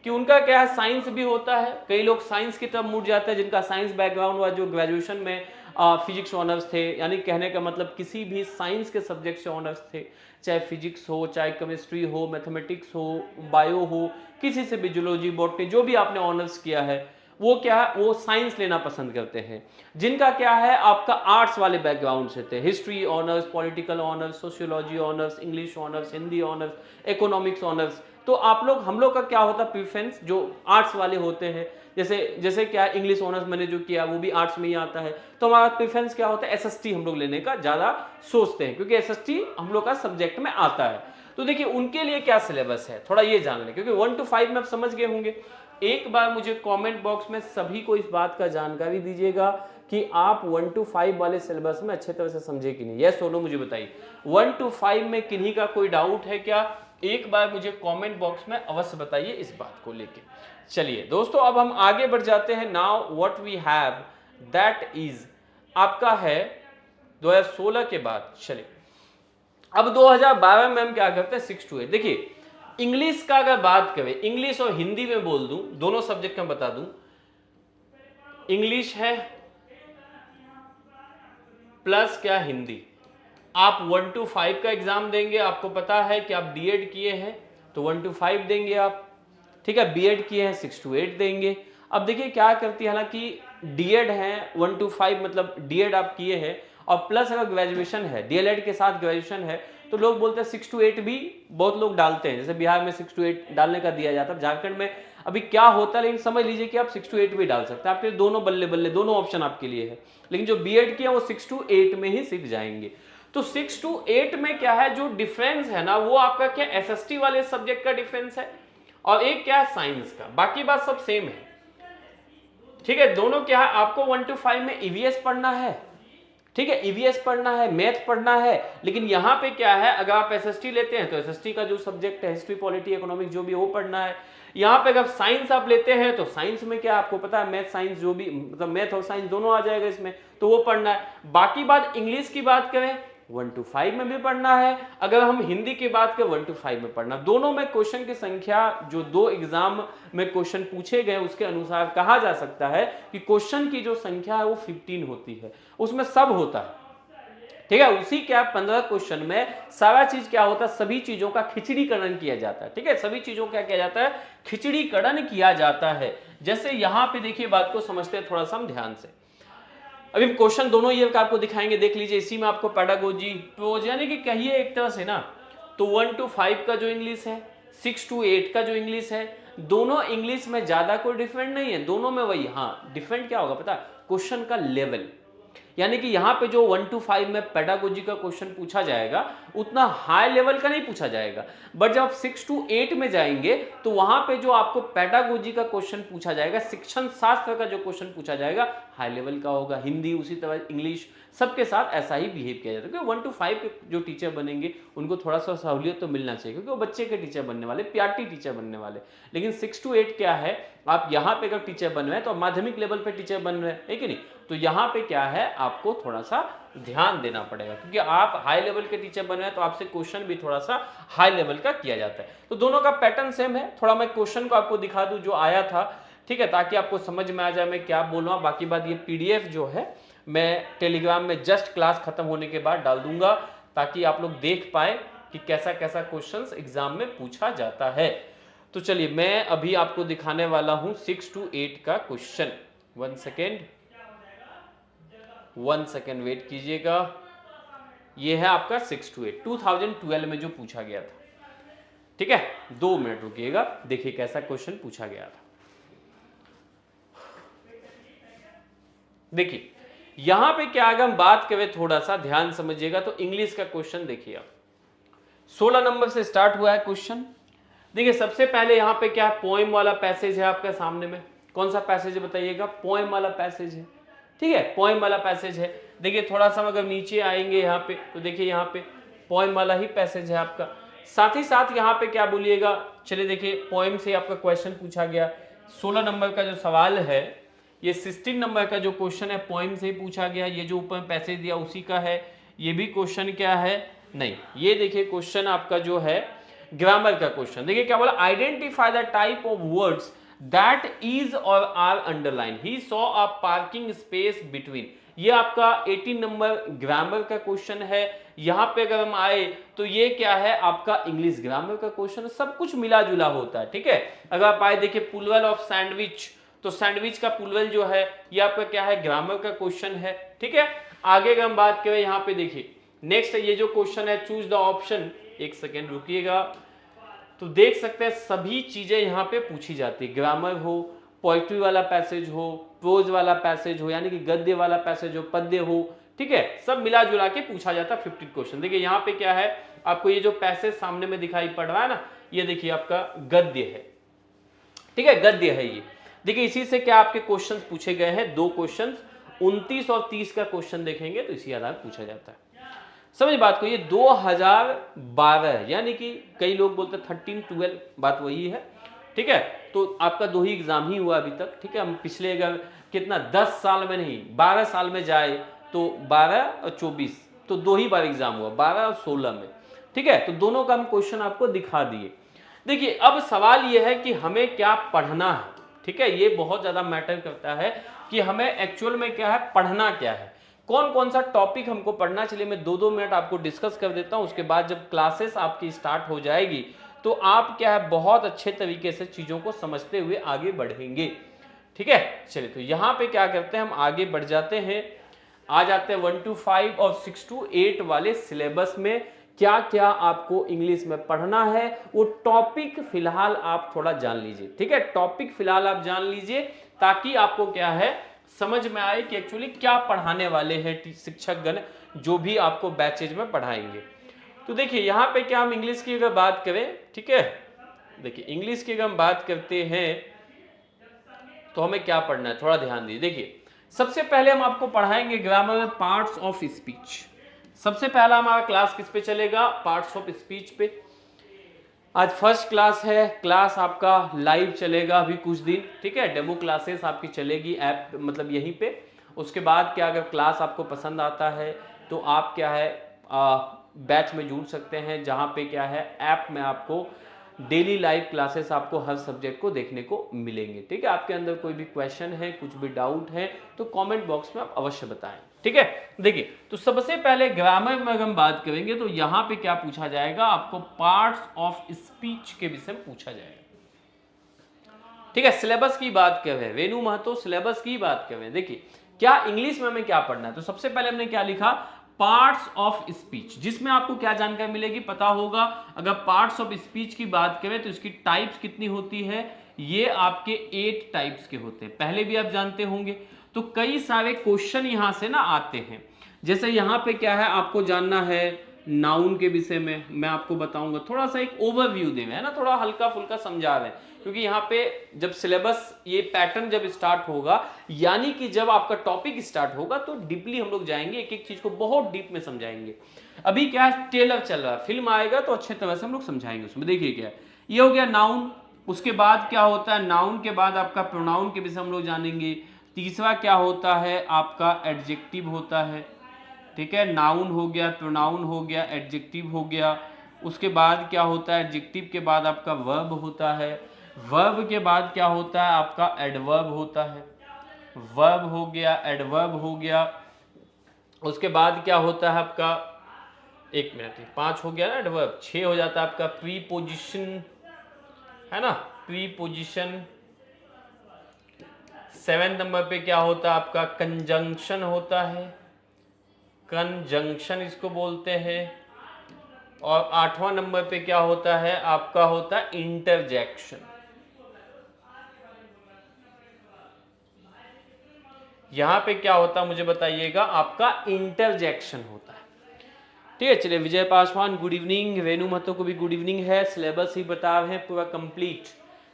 कि उनका क्या है, साइंस भी होता है, कई लोग साइंस की तरफ मुड़ जाते हैं जिनका साइंस बैकग्राउंड हुआ, जो ग्रेजुएशन में फिजिक्स ऑनर्स थे, यानी कहने का मतलब किसी भी साइंस के सब्जेक्ट से ऑनर्स थे, चाहे फिजिक्स हो, चाहे केमिस्ट्री हो, मैथमेटिक्स हो, बायो हो, किसी से भी जूलॉजी, बॉटनी, जो भी आपने ऑनर्स किया है वो क्या है, वो साइंस लेना पसंद करते हैं। जिनका क्या है आपका आर्ट्स वाले बैकग्राउंड से थे, history honours, political honours, sociology honours, English honours, Hindi honours, economics honours, तो आप लोग, हम लोग का क्या होता है प्रेफरेंस, जो आर्ट्स वाले होते हैं, जैसे क्या इंग्लिश ऑनर्स मैंने जो किया वो भी आर्ट्स में ही आता है, तो हमारा प्रेफरेंस क्या होता है, एसएसटी हम लोग लेने का ज्यादा सोचते हैं, क्योंकि एसएसटी हम लोग का सब्जेक्ट में आता है। तो देखिए उनके लिए क्या सिलेबस है थोड़ा ये जान लें, क्योंकि 1 to 5 में आप समझ गए होंगे। एक बार मुझे कमेंट बॉक्स में सभी को इस बात का जानकारी दीजिएगा कि आप 1 to 5 वाले सिलेबस में अच्छे तरह से समझे कि नहीं, यस सोनू मुझे बताइए, 1 to 5 में किन्हीं का कोई डाउट है क्या, एक बार मुझे कमेंट बॉक्स में अवश्य बताइए इस बात को लेके। चलिए दोस्तों अब हम आगे बढ़ जाते हैं। Now what we have that is आपका है 2016 के बाद। चलिए अब 2012 में हम क्या करते हैं, 6 to 8। देखिए इंग्लिश का अगर बात करें, इंग्लिश और हिंदी में बोल दूं, दोनों सब्जेक्ट में बता दूं, इंग्लिश है प्लस क्या हिंदी, आप 1 to 5 का एग्जाम देंगे, आपको पता है कि आप बीएड किए हैं तो 1 to 5 देंगे आप, ठीक है, बीएड किए हैं 6 to 8 देंगे। अब देखिए क्या करती है, हालांकि डीएड है 1 to 5, मतलब डीएड आप किए हैं और प्लस अगर ग्रेजुएशन है, डीएलएड के साथ ग्रेजुएशन है, तो लोग बोलते हैं 6 to 8 भी बहुत लोग डालते हैं। जैसे बिहार में 6 to 8 डालने का दिया जाता है, झारखंड में अभी क्या होता है, लेकिन समझ लीजिए कि आप 6 to 8 भी डाल सकते हैं। आपके दोनों बल्ले बल्ले, दोनों ऑप्शन आपके लिए है। लेकिन जो बीएड किया वो 6 to 8 में ही सिर्फ जाएंगे। तो 6 to 8 में क्या है, जो डिफरेंस है ना, वो आपका क्या एसएसटी वाले सब्जेक्ट का डिफरेंस है, और एक क्या है साइंस का, बाकी बात सब सेम है। ठीक है, दोनों क्या है, आपको 1 to 5 में ईवीएस पढ़ना है, ठीक है, ईवीएस पढ़ना है, मैथ पढ़ना है। लेकिन यहाँ पे क्या है, अगर आप एसएसटी लेते हैं तो एसएसटी का जो सब्जेक्ट है, हिस्ट्री, पॉलिटी, इकोनॉमिक्स जो भी, वो पढ़ना है। यहाँ पे अगर साइंस आप लेते हैं तो साइंस में क्या आपको पता है, मैथ साइंस जो भी, मतलब मैथ और साइंस दोनों आ जाएगा इसमें, तो वो पढ़ना है। बाकी बात इंग्लिश की बात करें 1 to 5 में भी पढ़ना है। अगर हम हिंदी की बात करें 1 to 5 में पढ़ना। दोनों में क्वेश्चन की संख्या जो 2 एग्जाम में क्वेश्चन पूछे गए उसके अनुसार कहा जा सकता है कि क्वेश्चन की जो संख्या है वो 15 होती है, उसमें सब होता है। ठीक है, उसी क्या 15 क्वेश्चन में सारा चीज क्या होता है, सभी चीजों का खिचड़ीकरण किया जाता है। ठीक है, सभी चीजों का किया जाता है, खिचड़ीकरण किया जाता है। जैसे यहां पे देखिए, बात को समझते हैं थोड़ा सा हम ध्यान से। अभी क्वेश्चन दोनों ईयर का आपको दिखाएंगे, देख लीजिए। इसी में आपको पेडागोजी, प्रोज, यानी कि कहिए एक तरह से ना, तो 1 to 5 का जो इंग्लिश है, 6 to 8 का जो इंग्लिश है, दोनों इंग्लिश में ज्यादा कोई डिफरेंट नहीं है, दोनों में वही। हाँ, डिफरेंट क्या होगा पता, क्वेश्चन का लेवल। यानी कि यहाँ पे जो 1 to 5 में पेडागोजी का क्वेश्चन पूछा जाएगा उतना हाई लेवल का नहीं पूछा जाएगा, बट जब आप 6 to 8 में जाएंगे तो वहां पे जो आपको पेडागोजी का क्वेश्चन पूछा जाएगा, शिक्षण शास्त्र का जो क्वेश्चन पूछा जाएगा, हाई लेवल का होगा। हिंदी उसी तरह, इंग्लिश, सबके साथ ऐसा ही बिहेव किया जाता है। क्योंकि 1 to 5 के जो टीचर बनेंगे उनको थोड़ा सा सहूलियत तो मिलना चाहिए, क्योंकि वो बच्चे के टीचर बनने वाले, प्याटी टीचर बनने वाले। लेकिन 6 to 8 क्या है, आप यहाँ पे अगर टीचर बन रहे हैं तो माध्यमिक लेवल पे टीचर बन रहे हैं, है कि नहीं। तो यहाँ पे क्या है, आपको थोड़ा सा ध्यान देना पड़ेगा, क्योंकि आप हाई लेवल के टीचर बन रहे हैं तो आपसे क्वेश्चन भी थोड़ा सा हाई लेवल का किया जाता है। तो दोनों का पैटर्न सेम है। थोड़ा मैं क्वेश्चन को आपको दिखा दूं जो आया था, ठीक है, ताकि आपको समझ में आ जाए मैं क्या बोल रहा हूं। बाकी बात, ये पीडीएफ जो है मैं टेलीग्राम में जस्ट क्लास खत्म होने के बाद डाल दूंगा, ताकि आप लोग देख पाए कि कैसा कैसा क्वेश्चंस एग्जाम में पूछा जाता है। तो चलिए, मैं अभी आपको दिखाने वाला हूं 6 to 8 का क्वेश्चन। 1 सेकेंड वेट कीजिएगा। ये है आपका 6 to 8 2012 में जो पूछा गया था। ठीक है, 2 मिनट रुकिएगा, देखिए कैसा क्वेश्चन पूछा गया था। देखिए यहां पे क्या, अगर हम बात करें, थोड़ा सा ध्यान समझिएगा, तो इंग्लिश का क्वेश्चन देखिए आप 16 नंबर से स्टार्ट हुआ है क्वेश्चन। देखिए सबसे पहले यहाँ पे क्या, पोएम वाला पैसेज है आपके सामने में। कौन सा पैसेज है बताइएगा, पोएम वाला पैसेज है। ठीक है, पोएम वाला पैसेज है। देखिए थोड़ा सा अगर नीचे आएंगे यहाँ पे, तो देखिए यहाँ पे पोएम वाला ही पैसेज है आपका। साथ ही साथ यहाँ पे क्या बोलिएगा, चलिए देखिए, पोएम से आपका क्वेश्चन पूछा गया। 16 नंबर का जो सवाल है, ये 16 नंबर का जो क्वेश्चन है पोएम से ही पूछा गया। ये जो ऊपर पैसेज दिया उसी का है। ये भी क्वेश्चन क्या है, नहीं, ये देखिए क्वेश्चन आपका जो है ग्रामर का क्वेश्चन। देखिए क्या बोला, identify the type of words that is और are underline, he saw a parking space between. ये आपका 18 नंबर ग्रामर का क्वेश्चन है। यहां पे अगर हम आए तो ये क्या है, आपका इंग्लिश ग्रामर का क्वेश्चन। सब कुछ मिला जुला होता है। ठीक है, अगर आप आए देखिए प्लूरल ऑफ सैंडविच, तो सैंडविच का प्लूरल जो है ये आपका क्या है, ग्रामर का क्वेश्चन है। ठीक है, आगे अगर हम बात करें, यहाँ पे देखिए नेक्स्ट ये जो क्वेश्चन है, चूज द ऑप्शन। एक सेकेंड रुकिएगा, तो देख सकते हैं सभी चीजें यहाँ पे पूछी जाती है। ग्रामर हो, पोएट्री वाला पैसेज हो, प्रोज वाला पैसेज हो, यानी कि गद्य वाला पैसेज हो, पद्य हो, ठीक है, सब मिला जुला के पूछा जाता है 50 क्वेश्चन। देखिए यहाँ पे क्या है, आपको ये जो पैसेज सामने में दिखाई पड़ रहा है ना, ये देखिए आपका गद्य है। ठीक है, गद्य है ये। देखिए इसी से क्या आपके क्वेश्चन पूछे गए हैं, 2 क्वेश्चन 29 और 30 का क्वेश्चन देखेंगे तो इसी आधार पूछा जाता है। समझ बात को, ये 2012, यानी कि कई लोग बोलते 13-12, बात वही है। ठीक है, तो आपका 2 ही एग्जाम ही हुआ अभी तक। ठीक है, हम पिछले अगर कितना 10 साल में नहीं 12 साल में जाए तो 12 और 24, तो 2 ही बार एग्जाम हुआ, 12 और 16 में। ठीक है, तो दोनों का हम क्वेश्चन आपको दिखा दिए। देखिए अब सवाल ये है कि हमें क्या पढ़ना है। ठीक है, ये बहुत ज्यादा मैटर करता है कि हमें एक्चुअल में क्या है, पढ़ना क्या है, कौन कौन सा टॉपिक हमको पढ़ना। चलिए मैं 2-2 मिनट आपको डिस्कस कर देता हूं, उसके बाद जब क्लासेस आपकी स्टार्ट हो जाएगी तो आप क्या है, बहुत अच्छे तरीके से चीजों को समझते हुए आगे बढ़ेंगे। ठीक है, चलिए तो यहां पे क्या करते हैं, हम आगे बढ़ जाते हैं। आ जाते हैं 1 to 5 और 6 to 8 वाले सिलेबस में क्या क्या आपको इंग्लिश में पढ़ना है, वो टॉपिक फिलहाल आप थोड़ा जान लीजिए। ठीक है, टॉपिक फिलहाल आप जान लीजिए ताकि आपको क्या है समझ में आए कि एक्चुअली क्या पढ़ाने वाले हैं शिक्षकगण जो भी आपको बैचेज में पढ़ाएंगे। तो देखिए यहाँ पे क्या हम इंग्लिश की अगर बात करें, ठीक है, देखिए इंग्लिश की अगर हम बात करते हैं तो हमें क्या पढ़ना है, थोड़ा ध्यान दीजिए। देखिए सबसे पहले हम आपको पढ़ाएंगे ग्रामर में पार्ट्स ऑफ स्पीच। सबसे पहला हमारा क्लास किस पे चलेगा, पार्ट्स ऑफ स्पीच पे। आज फर्स्ट क्लास है, क्लास आपका लाइव चलेगा अभी कुछ दिन, ठीक है, डेमो क्लासेस आपकी चलेगी ऐप मतलब यहीं पे। उसके बाद क्या अगर क्लास आपको पसंद आता है तो आप क्या है बैच में जुड़ सकते हैं, जहाँ पे क्या है ऐप में आपको डेली लाइव क्लासेस आपको हर सब्जेक्ट को देखने को मिलेंगे। ठीक है, आपके अंदर कोई भी क्वेश्चन है, कुछ भी डाउट है तो कमेंट बॉक्स में आप अवश्य बताएं। ठीक है, देखिए तो सबसे पहले ग्रामर में अगर हम बात करेंगे तो यहाँ पे क्या पूछा जाएगा, आपको पार्ट्स ऑफ स्पीच के विषय में पूछा जाएगा। ठीक है, सिलेबस की बात कर रहे हैं वेणु महतो, सिलेबस की बात कर रहे हैं। देखिए क्या इंग्लिश में हमें क्या पढ़ना है, तो सबसे पहले हमने क्या लिखा, पार्ट्स ऑफ स्पीच, जिसमें आपको क्या जानकारी मिलेगी पता होगा। अगर पार्ट्स ऑफ स्पीच की बात करें तो इसकी टाइप्स कितनी होती है, ये आपके 8 टाइप्स के होते हैं, पहले भी आप जानते होंगे। तो कई सारे क्वेश्चन यहां से ना आते हैं, जैसे यहाँ पे क्या है आपको जानना है नाउन के विषय में, मैं आपको बताऊंगा, थोड़ा सा एक ओवरव्यू दे रहे हैं ना, थोड़ा हल्का फुल्का समझा रहे हैं, क्योंकि यहाँ पे जब सिलेबस ये पैटर्न जब स्टार्ट होगा, यानी कि जब आपका टॉपिक स्टार्ट होगा तो डीपली हम लोग जाएंगे, एक एक चीज को बहुत डीप में समझाएंगे। अभी क्या है ट्रेलर चल रहा है, फिल्म आएगा तो अच्छे तरह से हम लोग समझाएंगे उसमें। देखिए क्या है, ये हो गया नाउन, उसके बाद क्या होता है, नाउन के बाद आपका प्रोनाउन के विषय हम लोग जानेंगे। तीसरा क्या होता है आपका एडजेक्टिव होता है, ठीक है, नाउन हो गया, प्रोनाउन हो गया, एडजेक्टिव हो गया। उसके बाद क्या होता है, एडजेक्टिव के बाद आपका वर्ब होता है, वर्ब के बाद क्या होता है आपका एडवर्ब होता है, वर्ब हो गया, एडवर्ब हो गया। उसके बाद क्या होता है आपका, एक मिनट, 5 हो गया ना एडवर्ब, 6 हो जाता है आपका प्रीपोजिशन, है ना, प्रीपोजिशन। 7 नंबर पे क्या होता है आपका कंजंक्शन होता है, कंजंक्शन इसको बोलते हैं। और 8वां नंबर पे क्या होता है आपका, होता है इंटरजेक्शन। यहां पे क्या होता है मुझे बताइएगा, आपका इंटरजेक्शन होता है। ठीक है, चलिए विजय पासवान गुड इवनिंग, वेणु महतो को भी गुड इवनिंग है। सिलेबस ही बता रहे हैं पूरा कंप्लीट,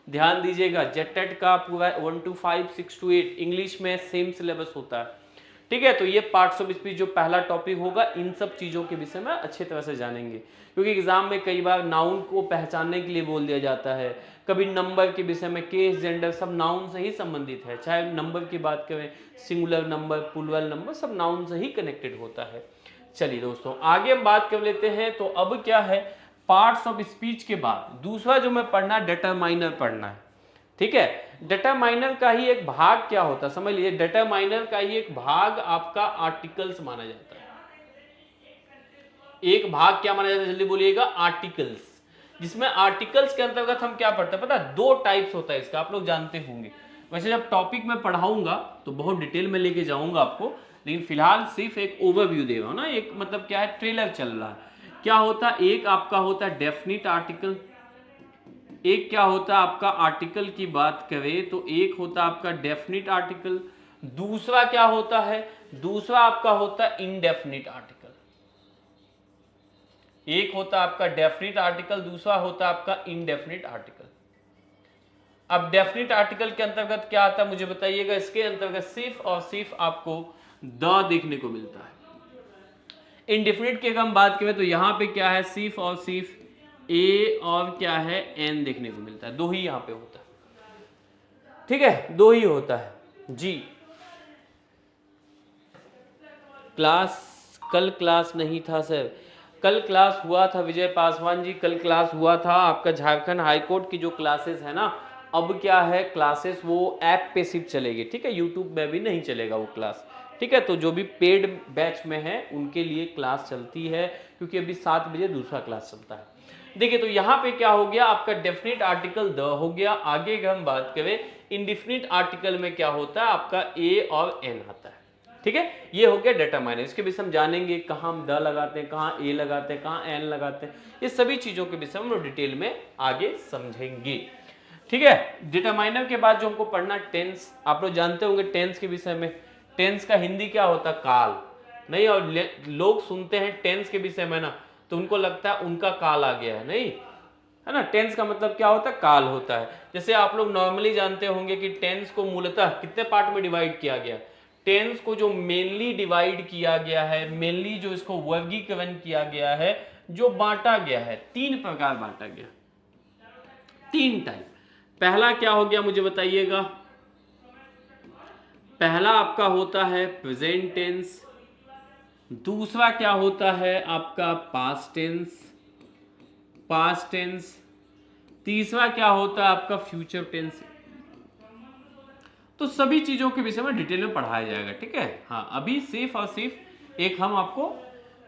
ध्यान दीजिएगा। जेटेट का पूरा 1 to 5 6 to 8 इंग्लिश में सेम सिलेबस होता है। ठीक है, तो ये पार्ट्स ऑफ स्पीच जो पहला टॉपिक होगा, इन सब चीजों के विषय में अच्छे तरह से जानेंगे, क्योंकि एग्जाम में कई बार नाउन को पहचानने के लिए बोल दिया जाता है, कभी नंबर के विषय में, केस जेंडर सब नाउन से ही संबंधित है, चाहे नंबर की बात करें, सिंगुलर नंबर, प्लूरल नंबर, सब नाउन से ही कनेक्टेड होता है। चलिए दोस्तों आगे हम बात कर लेते हैं। तो अब क्या है, पार्ट्स ऑफ स्पीच के बाद दूसरा जो मैं पढ़ना है डिटरमाइनर पढ़ना है। ठीक है, डिटरमाइनर का ही एक भाग क्या होता है समझ लीजिए, डिटरमाइनर का ही एक भाग आपका आर्टिकल्स माना जाता है। एक भाग क्या माना जाता है, जल्दी बोलिएगा, आर्टिकल्स। जिसमें आर्टिकल्स के अंतर्गत हम क्या पढ़ते हैं पता है, 2 टाइप्स होता है इसका, आप लोग जानते होंगे। वैसे जब टॉपिक में पढ़ाऊंगा तो बहुत डिटेल में लेके जाऊंगा आपको, लेकिन फिलहाल सिर्फ एक ओवरव्यू दे रहा हूं ना, एक मतलब क्या है ट्रेलर चल रहा है। क्या होता है, एक आपका होता है डेफिनिट आर्टिकल, एक क्या होता है आपका आर्टिकल की बात करें तो एक होता है आपका डेफिनिट आर्टिकल, दूसरा क्या होता है, दूसरा आपका होता है इनडेफिनिट आर्टिकल। एक होता है आपका डेफिनिट आर्टिकल, दूसरा होता है आपका इनडेफिनिट आर्टिकल। अब डेफिनिट आर्टिकल के अंतर्गत क्या आता है मुझे बताइएगा, इसके अंतर्गत सिर्फ और सिर्फ आपको द देखने को मिलता है। इनडेफिनिट की अगर हम बात करें तो यहां पे क्या है, सिर्फ और सिर्फ ए और क्या है एन देखने को मिलता है, 2 ही यहां पे होता है। ठीक है, 2 ही होता है जी। कल क्लास नहीं था सर, कल क्लास हुआ था विजय पासवान जी, कल क्लास हुआ था आपका झारखंड हाईकोर्ट की जो क्लासेस है ना, अब क्या है क्लासेस वो ऐप पे सिर्फ चलेगी। ठीक है, यूट्यूब में भी नहीं चलेगा वो क्लास। ठीक है, तो जो भी पेड बैच में है उनके लिए क्लास चलती है, क्योंकि अभी 7 बजे दूसरा क्लास चलता है। देखिए तो यहाँ पे क्या हो गया आपका डेफिनिट आर्टिकल द हो गया। आगे अगर हम बात करें इनडेफिनिट आर्टिकल में क्या होता है आपका ए और एन आता है। ठीक है, ये हो गया डिटरमाइनर। इसके विषय हम जानेंगे, कहाँ हम द लगाते हैं, कहाँ ए लगाते हैं, कहाँ एन लगाते हैं, ये सभी चीजों के विषय में हम डिटेल में आगे समझेंगे। ठीक है, डिटरमाइनर के बाद जो हमको पढ़ना टेंस, आप लोग जानते होंगे टेंस के विषय में। टेंस का हिंदी क्या होता है? काल। नहीं, और लोग सुनते हैं टेंस के विषय में ना, तो उनको लगता है उनका काल आ गया है, नहीं है ना। टेंस का मतलब क्या होता है? काल होता है। जैसे आप लोग नॉर्मली जानते होंगे कि टेंस को मूलतः कितने पार्ट में डिवाइड किया गया। टेंस को जो मेनली डिवाइड किया गया है, मेनली जो इसको वर्गीकरण किया गया है, जो बांटा गया है, 3 प्रकार बांटा गया, 3 टाइप। पहला क्या हो गया मुझे बताइएगा? पहला आपका होता है प्रेजेंट टेंस, दूसरा क्या होता है आपका पास्ट टेंस, तीसरा क्या होता है आपका फ्यूचर टेंस। तो सभी चीजों के विषय में डिटेल में पढ़ाया जाएगा, ठीक है। हाँ, अभी सिर्फ और सिर्फ एक हम आपको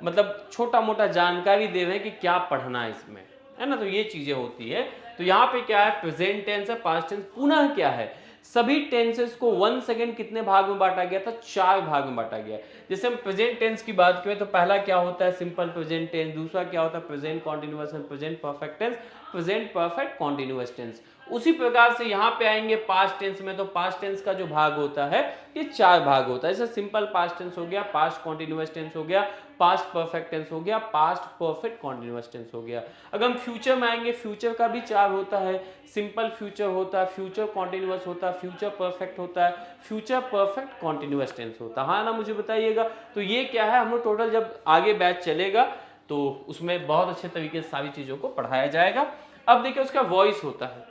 मतलब छोटा मोटा जानकारी दे रहे हैं कि क्या पढ़ना है इसमें, है ना। तो ये चीजें होती है। तो यहाँ पे क्या है? प्रेजेंट टेंस है, पास्ट टेंस, पुनः क्या है? सभी टेंसेस को 1 सेकेंड कितने भाग में बांटा गया था? 4 भाग में बांटा गया। जैसे हम प्रेजेंट टेंस की बात करें तो पहला क्या होता है? सिंपल प्रेजेंट टेंस, दूसरा क्या होता है? Present continuous and present perfect tense, present perfect continuous tense. उसी प्रकार से यहाँ पे आएंगे पास्ट टेंस में, तो पास्ट टेंस का जो भाग होता है ये 4 भाग होता है। जैसे सिंपल पास्ट टेंस हो गया, पास्ट कॉन्टिन्यूअस टेंस हो गया, पास्ट परफेक्ट टेंस हो गया, पास्ट परफेक्ट कॉन्टिन्यूअस टेंस हो गया। अगर हम फ्यूचर में आएंगे, फ्यूचर का भी 4 होता है। सिंपल फ्यूचर होता है, फ्यूचर कॉन्टिन्यूअस होता है, फ्यूचर परफेक्ट होता है, फ्यूचर परफेक्ट कॉन्टिन्यूअस टेंस होता है। हाँ ना, मुझे बताइएगा। तो ये क्या है, हम लोग टोटल जब आगे बैच चलेगा तो उसमें बहुत अच्छे तरीके से सारी चीजों को पढ़ाया जाएगा। अब देखिए उसका वॉइस होता है,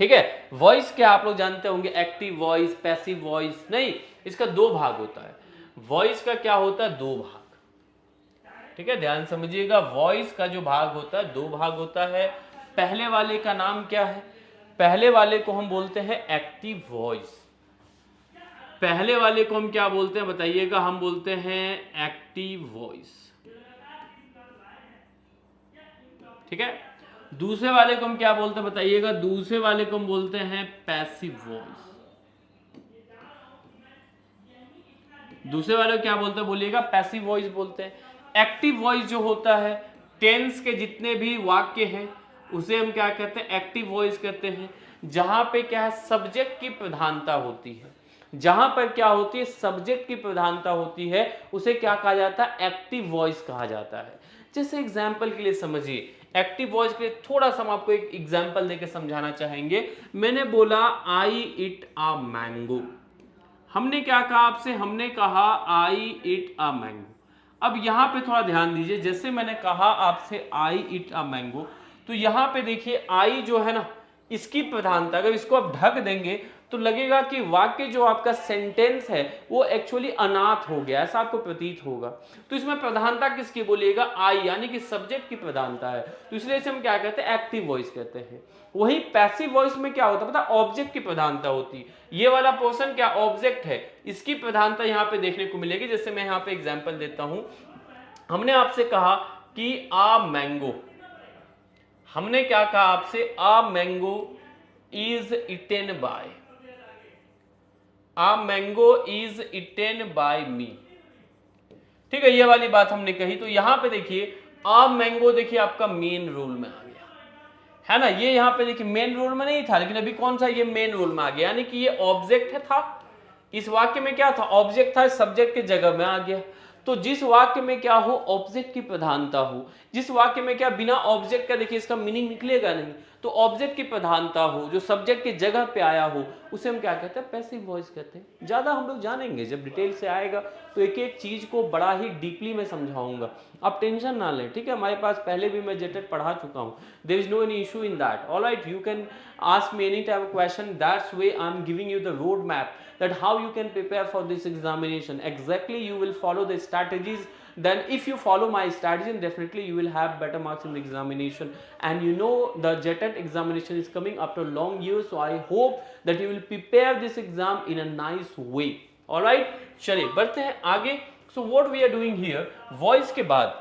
ठीक है। वॉइस क्या आप लोग जानते होंगे? Active voice, passive voice. नहीं, इसका 2 भाग होता है। वॉइस का क्या होता है? 2 भाग, ठीक है, ध्यान समझिएगा। वॉइस का जो भाग होता है 2 भाग होता है। पहले वाले का नाम क्या है? पहले वाले को हम बोलते हैं एक्टिव वॉइस। पहले वाले को हम क्या बोलते हैं बताइएगा? हम बोलते हैं एक्टिव वॉइस, ठीक है। दूसरे वाले को हम क्या बोलते हैं बताइएगा? दूसरे वाले को हम बोलते हैं पैसिव वॉइस। दूसरे वाले को क्या बोलते हैं बोलिएगा? पैसिव वॉइस बोलते हैं। एक्टिव वॉइस जो होता है, टेंस के जितने भी वाक्य हैं उसे हम क्या कहते हैं? एक्टिव वॉइस कहते हैं। जहां पे क्या है? सब्जेक्ट की प्रधानता होती है। जहां पर क्या होती है? सब्जेक्ट की प्रधानता होती है, उसे क्या कहा जाता है? एक्टिव वॉइस कहा जाता है। जैसे एग्जाम्पल के लिए समझिए, एक्टिव वॉइस के लिए थोड़ा सा हम आपको एक एग्जाम्पल देकर समझाना चाहेंगे। मैंने बोला आई इट अ मैंगो। हमने क्या कहा आपसे? हमने कहा आई इट अ मैंगो। अब यहां पे थोड़ा ध्यान दीजिए, जैसे मैंने कहा आपसे आई इट अ मैंगो, तो यहां पे देखिए आई जो है ना, इसकी प्रधानता, अगर इसको आप ढक देंगे तो लगेगा कि वाक्य जो आपका सेंटेंस है वो एक्चुअली अनाथ हो गया, ऐसा आपको प्रतीत होगा। तो इसमें प्रधानता किसकी बोलिएगा? आई, यानी कि सब्जेक्ट की प्रधानता है। तो इसलिए इसे हम क्या कहते हैं? एक्टिव वॉइस कहते हैं। वही पैसिव वॉइस में क्या होता है पता? ऑब्जेक्ट की प्रधानता होती है। ये वाला पोर्शन क्या? ऑब्जेक्ट है, इसकी प्रधानता यहाँ पे देखने को मिलेगी। जैसे मैं यहाँ पे एग्जाम्पल देता हूं। हमने आपसे कहा कि आ मैंगो, हमने क्या कहा आपसे? A mango is eaten by, a mango is eaten by me, ठीक है, ये वाली बात हमने कही। तो यहां पे देखिए आ मैंगो, देखिए आपका मेन रोल में आ गया, है ना। ये यहाँ पे देखिए मेन रोल में नहीं था, लेकिन अभी कौन सा? ये मेन रोल में आ गया, यानी कि ये ऑब्जेक्ट था। इस वाक्य में क्या था? ऑब्जेक्ट था, सब्जेक्ट के जगह में आ गया। तो जिस वाक्य में क्या हो? ऑब्जेक्ट की प्रधानता हो। जिस वाक्य में क्या बिना ऑब्जेक्ट का, देखिए इसका मीनिंग निकलेगा नहीं। तो ऑब्जेक्ट की प्रधानता हो, जो सब्जेक्ट की जगह पे आया हो, उसे हम क्या कहते हैं? पैसिव वॉइस कहते हैं। ज्यादा हम लोग जानेंगे जब डिटेल से आएगा, तो एक एक चीज को बड़ा ही डीपली में समझाऊंगा। आप टेंशन ना लें, ठीक है। हमारे पास पहले भी मैं जेटेट पढ़ा चुका हूँ। There is no any issue in that. Alright, you can ask me any type of question. That's way I'm giving you the roadmap that how you can prepare for this examination. Exactly, you will follow the strategies. Then if you follow my strategy, definitely you will have better marks in the examination. And you know the JETET examination is coming after long years, so I hope that you will prepare this exam in a nice way. Alright, चलिए बढ़ते हैं आगे. So what we are doing here, voice के बाद,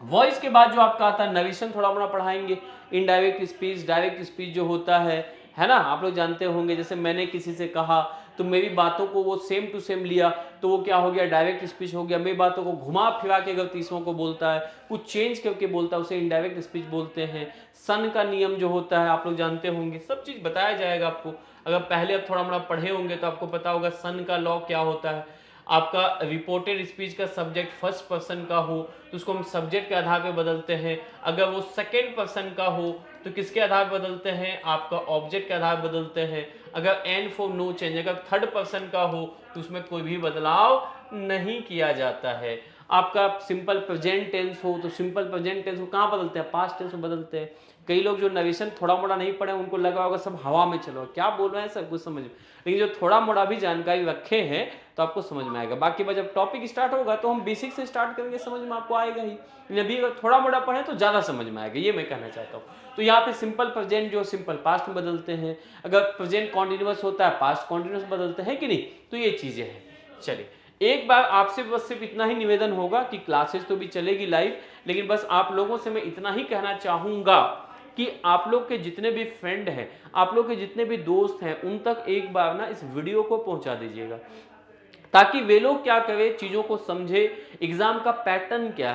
voice के बाद जो आपका आता है नरेशन, थोड़ा मोड़ा पढ़ाएंगे। इनडायरेक्ट स्पीच, डायरेक्ट स्पीच जो होता है ना, आप लोग जानते होंगे। जैसे मैंने किसी से कहा तो मेरी बातों को वो सेम टू सेम लिया तो वो क्या हो गया, डायरेक्ट स्पीच हो गया। मेरी बातों को घुमा फिरा के अगर तीसरों को बोलता है, कुछ चेंज करके बोलता है, उसे इनडायरेक्ट स्पीच बोलते हैं। सन का नियम जो होता है आप लोग जानते होंगे, सब चीज बताया जाएगा आपको। अगर पहले आप थोड़ा मोड़ा पढ़े होंगे तो आपको पता होगा सन का लॉ क्या होता है। आपका रिपोर्टेड स्पीच का सब्जेक्ट फर्स्ट पर्सन का हो तो उसको हम सब्जेक्ट के आधार पर बदलते हैं। अगर वो सेकेंड पर्सन का हो तो किसके आधार पर बदलते हैं, आपका ऑब्जेक्ट के आधार पर बदलते हैं। अगर एंड फॉर नो चेंज, अगर थर्ड पर्सन का हो तो उसमें कोई भी बदलाव नहीं किया जाता है। आपका सिंपल प्रेजेंट टेंस हो तो सिंपल प्रेजेंट टेंस को कहाँ बदलते हैं, पास्ट टेंस में बदलते हैं। कई लोग जो नरेशन थोड़ा मोड़ा नहीं पढ़े उनको लगा होगा सब हवा में चलो, क्या बोल रहे हैं सब कुछ समझ में, लेकिन जो थोड़ा मोड़ा भी जानकारी रखे हैं तो आपको समझ में आएगा। बाकी जब टॉपिक स्टार्ट होगा तो हम बेसिक से स्टार्ट करेंगे, समझ में आपको आएगा ही। अभी अगर थोड़ा मोड़ा पढ़े तो ज्यादा समझ में आएगा, ये मैं कहना चाहता हूँ। तो यहाँ पे सिंपल प्रेजेंट जो सिंपल पास्ट में बदलते हैं, अगर प्रेजेंट कॉन्टिन्यूअस होता है पास्ट कॉन्टिन्यूअस बदलते हैं कि नहीं, तो ये चीजें हैं। चलिए एक बार आपसे बस सिर्फ इतना ही निवेदन होगा कि क्लासेस तो भी चलेगी लाइव, लेकिन बस आप लोगों से मैं इतना ही कहना चाहूंगा कि आप लोग के जितने भी फ्रेंड हैं, आप लोग के जितने भी दोस्त हैं, उन तक एक बार ना इस वीडियो को पहुंचा दीजिएगा, ताकि वे लोग क्या करें, चीजों को समझे, एग्जाम का पैटर्न क्या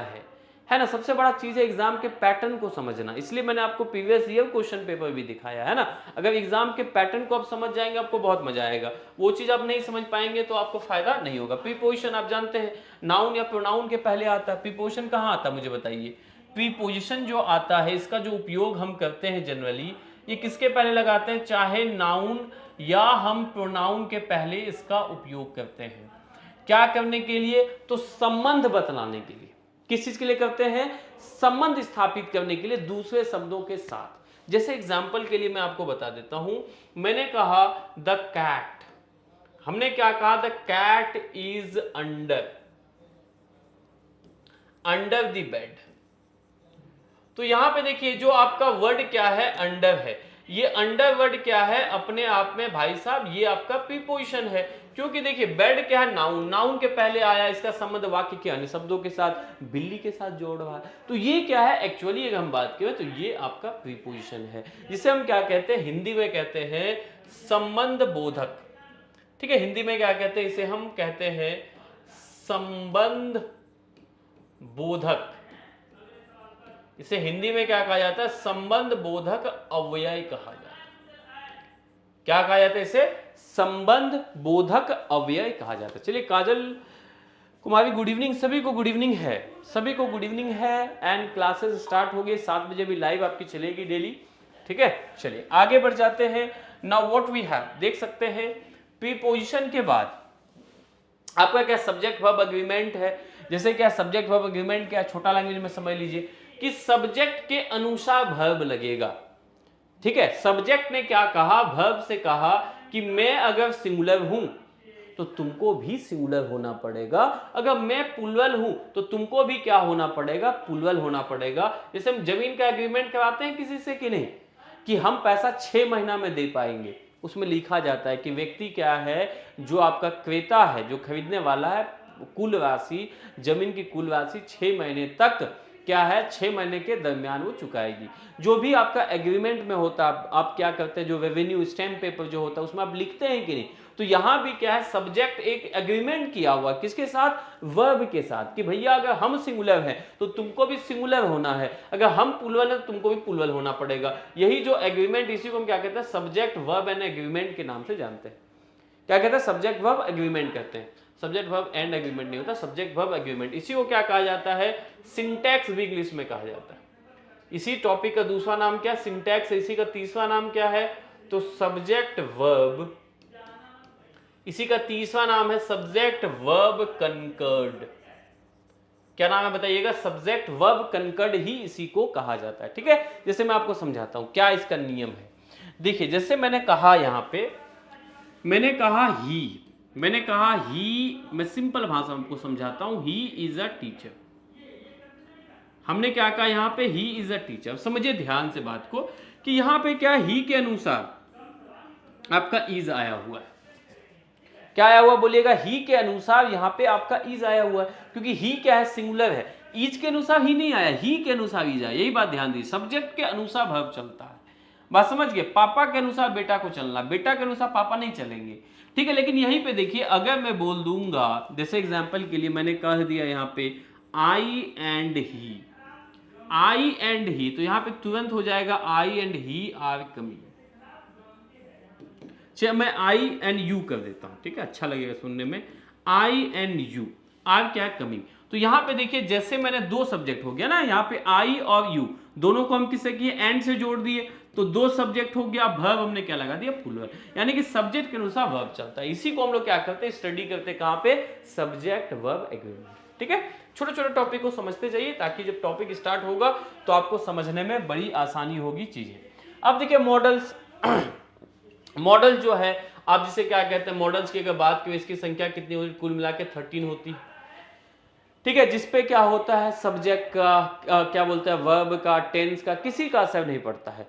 है ना। सबसे बड़ा चीज है एग्जाम के पैटर्न को समझना, इसलिए मैंने आपको प्रीवियस ईयर क्वेश्चन पेपर भी दिखाया है ना। अगर एग्जाम के पैटर्न को आप समझ जाएंगे आपको बहुत मजा आएगा, वो चीज आप नहीं समझ पाएंगे तो आपको फायदा नहीं होगा। प्रीपोजिशन आप जानते हैं, नाउन या प्रोनाउन के पहले आता है, प्रीपोजिशन कहाँ आता है मुझे बताइए। प्रीपोजिशन जो आता है इसका जो उपयोग हम करते हैं जनरली, ये किसके पहले लगाते हैं, चाहे नाउन या हम प्रोनाउन के पहले इसका उपयोग करते हैं। क्या करने के लिए, तो संबंध बतलाने के लिए। किस चीज के लिए करते हैं, संबंध स्थापित करने के लिए दूसरे शब्दों के साथ। जैसे एग्जाम्पल के लिए मैं आपको बता देता हूं, मैंने कहा द कैट, हमने क्या कहा, the cat is under the bed. तो यहां पे देखिए जो आपका वर्ड क्या है, अंडर है। ये अंडर वर्ड क्या है, अपने आप में भाई साहब ये आपका प्रीपोजिशन है, क्योंकि देखिए बेड क्या है, नाउन, नाउन के पहले आया, इसका संबंध वाक्य के अन्य शब्दों के साथ, बिल्ली के साथ जोड़ रहा है। तो ये क्या है, एक्चुअली अगर हम बात करें तो ये आपका प्रीपोजिशन है, जिसे हम क्या कहते हैं, हिंदी में कहते हैं संबंध बोधक। ठीक है, हिंदी में क्या कहते हैं, इसे हम कहते हैं संबंध बोधक। इसे हिंदी में क्या कहा जाता है, संबंध बोधक अव्यय कहा जाता है। क्या कहा जाता है इसे, संबंध बोधक अव्यय कहा जाता है। चलिए काजल कुमारी गुड इवनिंग, सभी को गुड इवनिंग है, सभी को गुड इवनिंग है। एंड क्लासेस स्टार्ट हो गए, 7 बजे भी लाइव आपकी चलेगी डेली। ठीक है, चलिए आगे बढ़ जाते हैं। नाउ व्हाट वी हैव, देख सकते हैं प्रीपोजिशन के बाद आपका क्या सब्जेक्ट वर्ब एग्रीमेंट है। जैसे क्या सब्जेक्ट वर्ब एग्रीमेंट क्या, छोटा लैंग्वेज में समझ लीजिए कि सब्जेक्ट के अनुसार वर्ब लगेगा। ठीक है, सब्जेक्ट ने क्या कहा, वर्ब से कहा कि मैं अगर सिंगुलर हूं तो तुमको भी सिंगुलर होना पड़ेगा, अगर मैं प्लूरल हूं तो तुमको भी क्या होना पड़ेगा, प्लूरल होना पड़ेगा। जैसे हम जमीन का एग्रीमेंट कराते हैं किसी से कि नहीं, कि हम पैसा 6 महीना में दे पाएंगे, उसमें लिखा जाता है कि व्यक्ति क्या है, जो आपका क्रेता है, जो खरीदने वाला है, कुल राशि, जमीन की कुल राशि 6 महीने तक क्या है, 6 महीने के दरमियान वो चुकाएगी। जो भी आपका एग्रीमेंट में होता है, आप क्या करते हैं, जो रेवेन्यू स्टैम्प पेपर जो होता है उसमें आप लिखते हैं कि नहीं, तो यहां भी क्या है, सब्जेक्ट एक एग्रीमेंट किया हुआ किसके साथ, वर्ब के साथ, कि भैया अगर हम सिंगुलर हैं तो तुमको भी सिंगुलर होना है, अगर हम प्लूरल है तो तुमको भी प्लूरल होना पड़ेगा। यही जो एग्रीमेंट, इसी को हम क्या कहते हैं, सब्जेक्ट वर्ब एंड एग्रीमेंट के नाम से जानते हैं। क्या कहते हैं, सब्जेक्ट वर्ब एग्रीमेंट कहते हैं। सब्जेक्ट वर्ब एंड एग्रीमेंट नहीं होता, सब्जेक्ट वर्ब एग्रीमेंट। इसी को क्या कहा जाता है, सिंटैक्स भी इंग्लिश में कहा जाता है। इसी टॉपिक का दूसरा नाम क्या, सिंटैक्स। इसी का तीसरा नाम क्या है, तो सब्जेक्ट वर्ब। इसी का तीसरा नाम है सब्जेक्ट वर्ब कंकर्ड। क्या नाम है बताइएगा, सब्जेक्ट वर्ब कंकर्ड ही इसी को कहा जाता है। ठीक है, जैसे मैं आपको समझाता हूं क्या इसका नियम है। देखिए जैसे मैंने कहा, यहां पे मैंने कहा ही, मैं सिंपल भाषा में आपको समझाता हूं, ही इज अ टीचर। हमने क्या कहा, यहां पे ही इज अ टीचर। समझिए ध्यान से बात को कि यहां पे क्या, ही के अनुसार आपका इज आया हुआ है। क्या आया हुआ बोलिएगा, ही के अनुसार यहां पे आपका इज आया हुआ है, क्योंकि ही क्या है, सिंगुलर है। इज के अनुसार ही नहीं आया, ही के अनुसार इज आया। यही बात ध्यान दीजिए, सब्जेक्ट के अनुसार वर्ब चलता है। बात समझ गए, पापा के अनुसार बेटा को चलना, बेटा के अनुसार पापा नहीं चलेंगे, ठीक है। लेकिन यहीं पे देखिए, अगर मैं बोल दूंगा, जैसे एग्जांपल के लिए मैंने कह दिया यहाँ पे आई and he, I and he, तो यहाँ पे तुरंत हो जाएगा आई एंड ही आर कमिंग। चलिए मैं आई एंड यू कर देता हूं, ठीक है, अच्छा लगेगा सुनने में। आई एंड यू आर क्या है, कमिंग। तो यहाँ पे देखिए, जैसे मैंने दो सब्जेक्ट हो गया ना, यहाँ पे आई और यू दोनों को हम किससे किए, एंड से जोड़ दिए, तो दो सब्जेक्ट हो गया, वर्ब हमने क्या लगा दिया, प्लूरल, यानी कि सब्जेक्ट के अनुसार वर्ब चलता है। इसी को हम लोग क्या करते हैं, स्टडी करते हैं, कहां पे, सब्जेक्ट वर्ब एग्रीमेंट, ठीक है। छोटे छोटे टॉपिक को समझते जाइए, ताकि जब टॉपिक स्टार्ट होगा तो आपको समझने में बड़ी आसानी होगी चीजें। अब देखिए मॉडल्स, मॉडल जो है आप जिसे क्या कहते हैं, मॉडल्स की अगर बात करें, इसकी संख्या कितनी होती, कुल मिला के 13 होती, ठीक है, जिसपे क्या होता है, सब्जेक्ट का क्या बोलते हैं, वर्ब का, टेंस का, किसी का असर नहीं पड़ता है।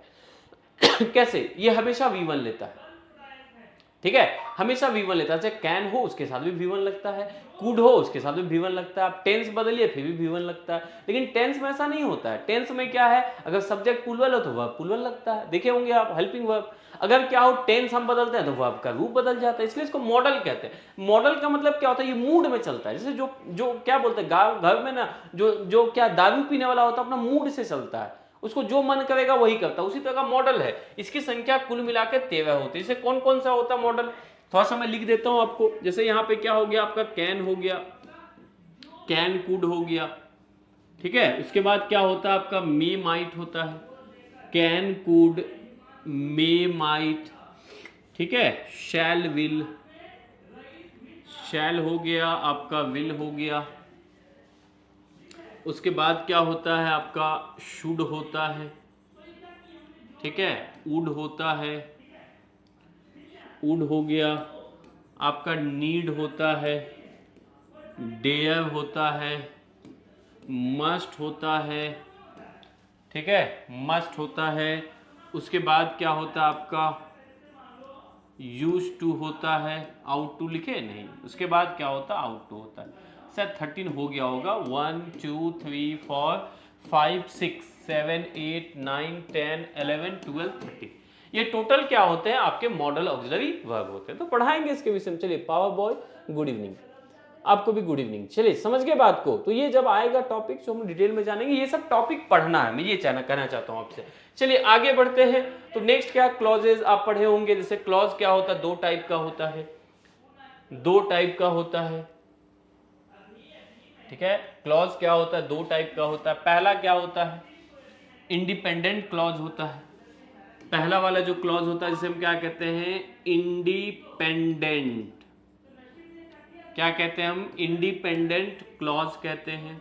कैसे, ये हमेशा V1 लेता है, ठीक है, हमेशा V1 लेता है, चाहे कैन हो उसके साथ भी V1 लगता है, कुड हो उसके साथ भी V1 लगता है, आप टेंस बदलिए फिर भी V1 लगता है। लेकिन टेंस में ऐसा नहीं होता है, टेंस में क्या है, अगर सब्जेक्ट प्लूरल हो तो वर्ब प्लूरल लगता है, देखे होंगे आप, हेल्पिंग वर्ब। अगर क्या हो, टेंस हम बदलते हैं तो वर्ब का रूप बदल जाता है, इसलिए इसको मॉडल कहते हैं। मॉडल का मतलब क्या होता है, ये मूड में चलता है, जैसे जो जो क्या बोलते हैं घर में ना, जो क्या दारू पीने वाला होता है, अपना मूड से चलता है, उसको जो मन करेगा वही करता है, उसी तरह का मॉडल है। इसकी संख्या कुल मिला के 13 होती है। इसे कौन कौन सा होता है मॉडल, थोड़ा सा मैं लिख देता हूं आपको। जैसे यहाँ पे क्या हो गया आपका, कैन हो गया, कैन कुड हो गया, ठीक है। उसके बाद क्या होता है आपका, मे माइट होता है, कैन कुड मे माइट, ठीक है। शैल विल, शैल हो गया आपका, विल हो गया। उसके बाद क्या होता है आपका, शुड होता है, ठीक है, वुड होता है, वुड हो गया आपका, नीड होता है, डेयर होता है, मस्ट होता है, ठीक है, मस्ट होता है। उसके बाद क्या होता है आपका, यूज टू होता है, आउट टू लिखे नहीं, उसके बाद क्या होता है, आउट टू होता है। सर 13 हो गया होगा, 1 2 3 4 5 6 7 8 9 10 11 12 13, ये टोटल क्या होते हैं आपके मॉडल ऑक्सिलरी वर्ब होते हैं। तो पढ़ाएंगे इसके विषय में। चलिए पावर बॉय, गुड इवनिंग, आपको भी गुड इवनिंग। चलिए समझ गए बात को। तो ये जब आएगा टॉपिक तो हम डिटेल में जानेंगे, ये सब टॉपिक पढ़ना है, मैं ये कहना चाहता हूं आपसे। चलिए आगे बढ़ते हैं। तो नेक्स्ट क्या, क्लॉजेज आप पढ़े होंगे। जैसे क्लॉज क्या होता है, दो टाइप का होता है, दो टाइप का होता है, ठीक है। क्लॉज क्या होता है, दो टाइप का होता है। पहला क्या होता है, इंडिपेंडेंट क्लॉज होता है। पहला वाला जो क्लॉज होता है जिसे हम क्या कहते हैं, इंडिपेंडेंट, क्या कहते हैं हम, इंडिपेंडेंट क्लॉज कहते हैं।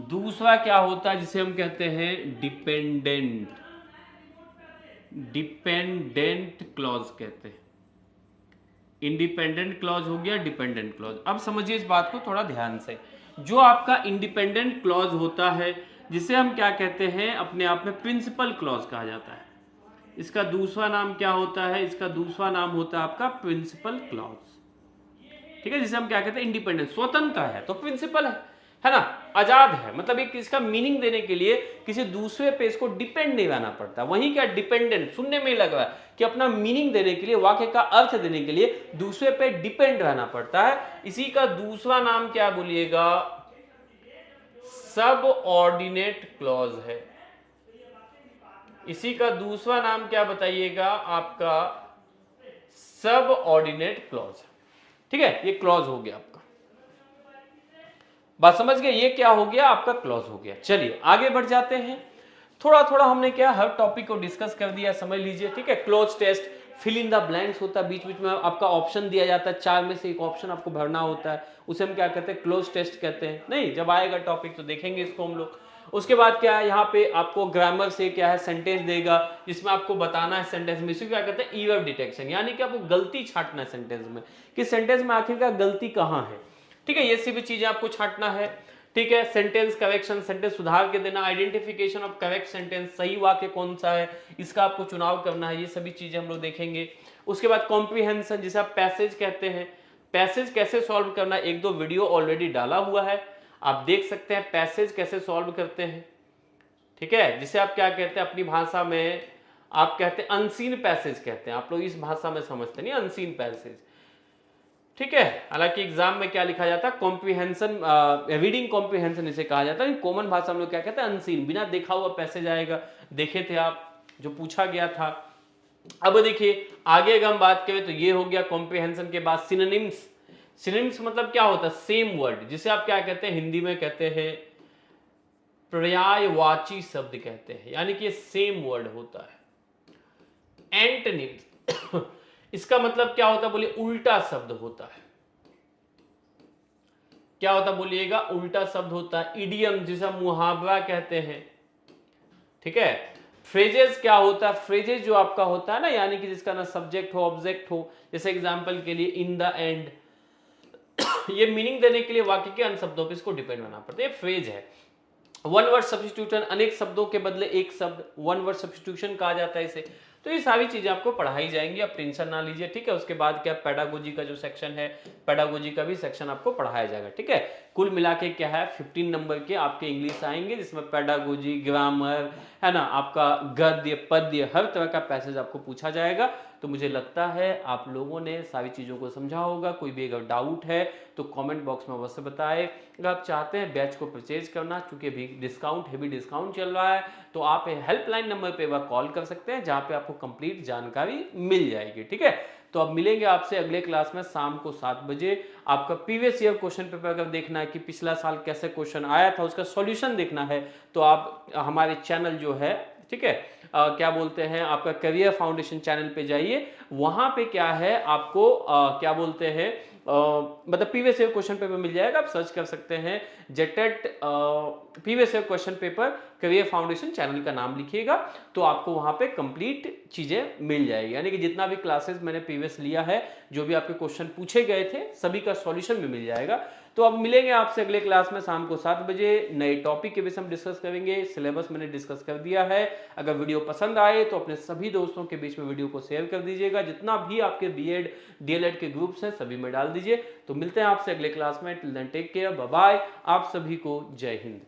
दूसरा क्या होता है जिसे हम कहते हैं डिपेंडेंट, डिपेंडेंट क्लॉज कहते हैं। इंडिपेंडेंट क्लॉज हो गया, डिपेंडेंट क्लॉज। अब समझिए इस बात को थोड़ा ध्यान से। जो आपका इंडिपेंडेंट क्लॉज होता है जिसे हम क्या कहते हैं, अपने आप में प्रिंसिपल क्लॉज कहा जाता है। इसका दूसरा नाम क्या होता है, इसका दूसरा नाम होता है आपका प्रिंसिपल क्लॉज, ठीक है। जिसे हम क्या कहते हैं, इंडिपेंडेंट, स्वतंत्र है तो प्रिंसिपल है ना, आजाद है, मतलब एक इसका मीनिंग देने के लिए किसी दूसरे पे इसको डिपेंड नहीं रहना पड़ता। वहीं क्या, डिपेंडेंट सुनने में ही लग रहा है कि अपना मीनिंग देने के लिए, वाक्य का अर्थ देने के लिए दूसरे पे डिपेंड रहना पड़ता है। इसी का दूसरा नाम क्या बोलिएगा, सब ऑर्डिनेट क्लॉज है। इसी का दूसरा नाम क्या बताइएगा, आपका सब ऑर्डिनेट क्लॉज, ठीक है। ये क्लॉज हो गया आपका, बात समझ गए, ये क्या हो गया आपका, क्लॉज हो गया। चलिए आगे बढ़ जाते हैं। थोड़ा थोड़ा हमने क्या, हर टॉपिक को डिस्कस कर दिया, समझ लीजिए, ठीक है। Cloze test, fill in the blanks होता है, बीच बीच में आपका ऑप्शन दिया जाता है, 4 में से एक ऑप्शन आपको भरना होता है, उसे हम क्या कहते हैं, क्लोज टेस्ट कहते हैं। नहीं, जब आएगा टॉपिक तो देखेंगे इसको हम लोग। उसके बाद क्या है, यहाँ पे आपको ग्रामर से क्या है, सेंटेंस देगा जिसमें आपको बताना है सेंटेंस में, इसे क्या कहते हैं, ईरर डिटेक्शन, यानी कि आपको गलती छांटना है सेंटेंस में, कि सेंटेंस में आखिरकार गलती कहाँ है, ठीक है। ये सभी चीजें आपको छांटना है, ठीक है। सेंटेंस करेक्शन, सेंटेंस सुधार के देना, आइडेंटिफिकेशन ऑफ करेक्ट सेंटेंस, सही वाक्य कौन सा है इसका आपको चुनाव करना है, ये सभी चीजें हम लोग देखेंगे। उसके बाद कॉम्प्रिहेंशन, जिसे आप पैसेज कहते हैं, पैसेज कैसे सॉल्व करना, एक दो वीडियो ऑलरेडी डाला हुआ है, आप देख सकते हैं पैसेज कैसे सॉल्व करते हैं, ठीक है। जिसे आप क्या कहते हैं अपनी भाषा में, आप कहते हैं अनसीन पैसेज कहते हैं, आप लोग इस भाषा में समझते नहीं, अनसीन पैसेज, ठीक है। हालांकि एग्जाम में क्या लिखा जाता है, कॉम्प्रिहेंशन, रीडिंग कॉम्प्रिहेंशन इसे कहा जाता है। कॉमन भाषा में लोग क्या कहते हैं, अनसीन, बिना देखा हुआ पैसेज आएगा। देखे थे आप जो पूछा गया था। अब देखिए आगे अगर हम बात करें तो ये हो गया कॉम्प्रिहेंशन के बाद सिनोनिम्स। सिनोनिम्स मतलब क्या होता है, सेम वर्ड, जिसे आप क्या कहते हैं, हिंदी में कहते हैं पर्यायवाची शब्द कहते हैं, यानी कि सेम वर्ड होता है। एंटोनिम्स इसका मतलब क्या होता है, बोलिए उल्टा शब्द होता है। क्या होता बोलिएगा, उल्टा शब्द होता है। इडियम जिसे मुहावरा कहते हैं, ठीक है। फ्रेजेस क्या होता है, फ्रेजेस जो आपका होता है ना, यानी कि जिसका ना सब्जेक्ट हो ऑब्जेक्ट हो, जैसे एग्जांपल के लिए इन द एंड, ये मीनिंग देने के लिए वाक्य के अन्य शब्दों पे इसको डिपेंड होना पड़ता है, ये फ्रेज है। वन वर्ड सब्स्टिट्यूशन, अनेक शब्दों के बदले एक शब्द, वन वर्ड सब्स्टिट्यूशन कहा जाता है इसे। तो ये सारी चीजें आपको पढ़ाई जाएंगी, आप टेंशन ना लीजिए, ठीक है। उसके बाद क्या, पेडागोजी का जो सेक्शन है, पेडागोजी का भी सेक्शन आपको पढ़ाया जाएगा, ठीक है। कुल मिला के क्या है, 15 नंबर के आपके इंग्लिश आएंगे, जिसमें पेडागोजी, ग्रामर, है ना, आपका गद्य पद्य, हर तरह का पैसेज आपको पूछा जाएगा। तो मुझे लगता है आप लोगों ने सारी चीज़ों को समझा होगा। कोई भी अगर डाउट है तो कमेंट बॉक्स में अवश्य बताएं। अगर आप चाहते हैं बैच को परचेज करना, क्योंकि अभी डिस्काउंट, हेवी डिस्काउंट चल रहा है, तो आप हेल्पलाइन नंबर पे वह कॉल कर सकते हैं, जहाँ पे आपको कंप्लीट जानकारी मिल जाएगी, ठीक है। तो अब मिलेंगे आपसे अगले क्लास में शाम को 7 बजे। आपका प्रीवियस ईयर क्वेश्चन पेपर अगर देखना है कि पिछला साल कैसे क्वेश्चन आया था, उसका सॉल्यूशन देखना है, तो आप हमारे चैनल जो है, ठीक है, क्या बोलते हैं, आपका करियर फाउंडेशन चैनल पे जाइए। वहां पे क्या है आपको क्या बोलते हैं, मतलब प्रीवियस ईयर क्वेश्चन पेपर मिल जाएगा, आप सर्च कर सकते हैं JTET previous year question paper, career foundation channel का नाम लिखिएगा, तो आपको वहां पे कंप्लीट चीजें मिल जाएगी। यानी कि जितना भी क्लासेस मैंने प्रीवियस लिया है, जो भी आपके क्वेश्चन पूछे गए थे, सभी का सॉल्यूशन भी मिल जाएगा। तो अब मिलेंगे आपसे अगले क्लास में शाम को 7 बजे, नए टॉपिक के विषय हम डिस्कस करेंगे। सिलेबस मैंने डिस्कस कर दिया है। अगर वीडियो पसंद आए तो अपने सभी दोस्तों के बीच में वीडियो को शेयर कर दीजिएगा। जितना भी आपके बीएड डीएलएड के ग्रुप्स हैं सभी में डाल दीजिए। तो मिलते हैं आपसे अगले क्लास में। Till then take care, bye bye. आप सभी को जय हिंद।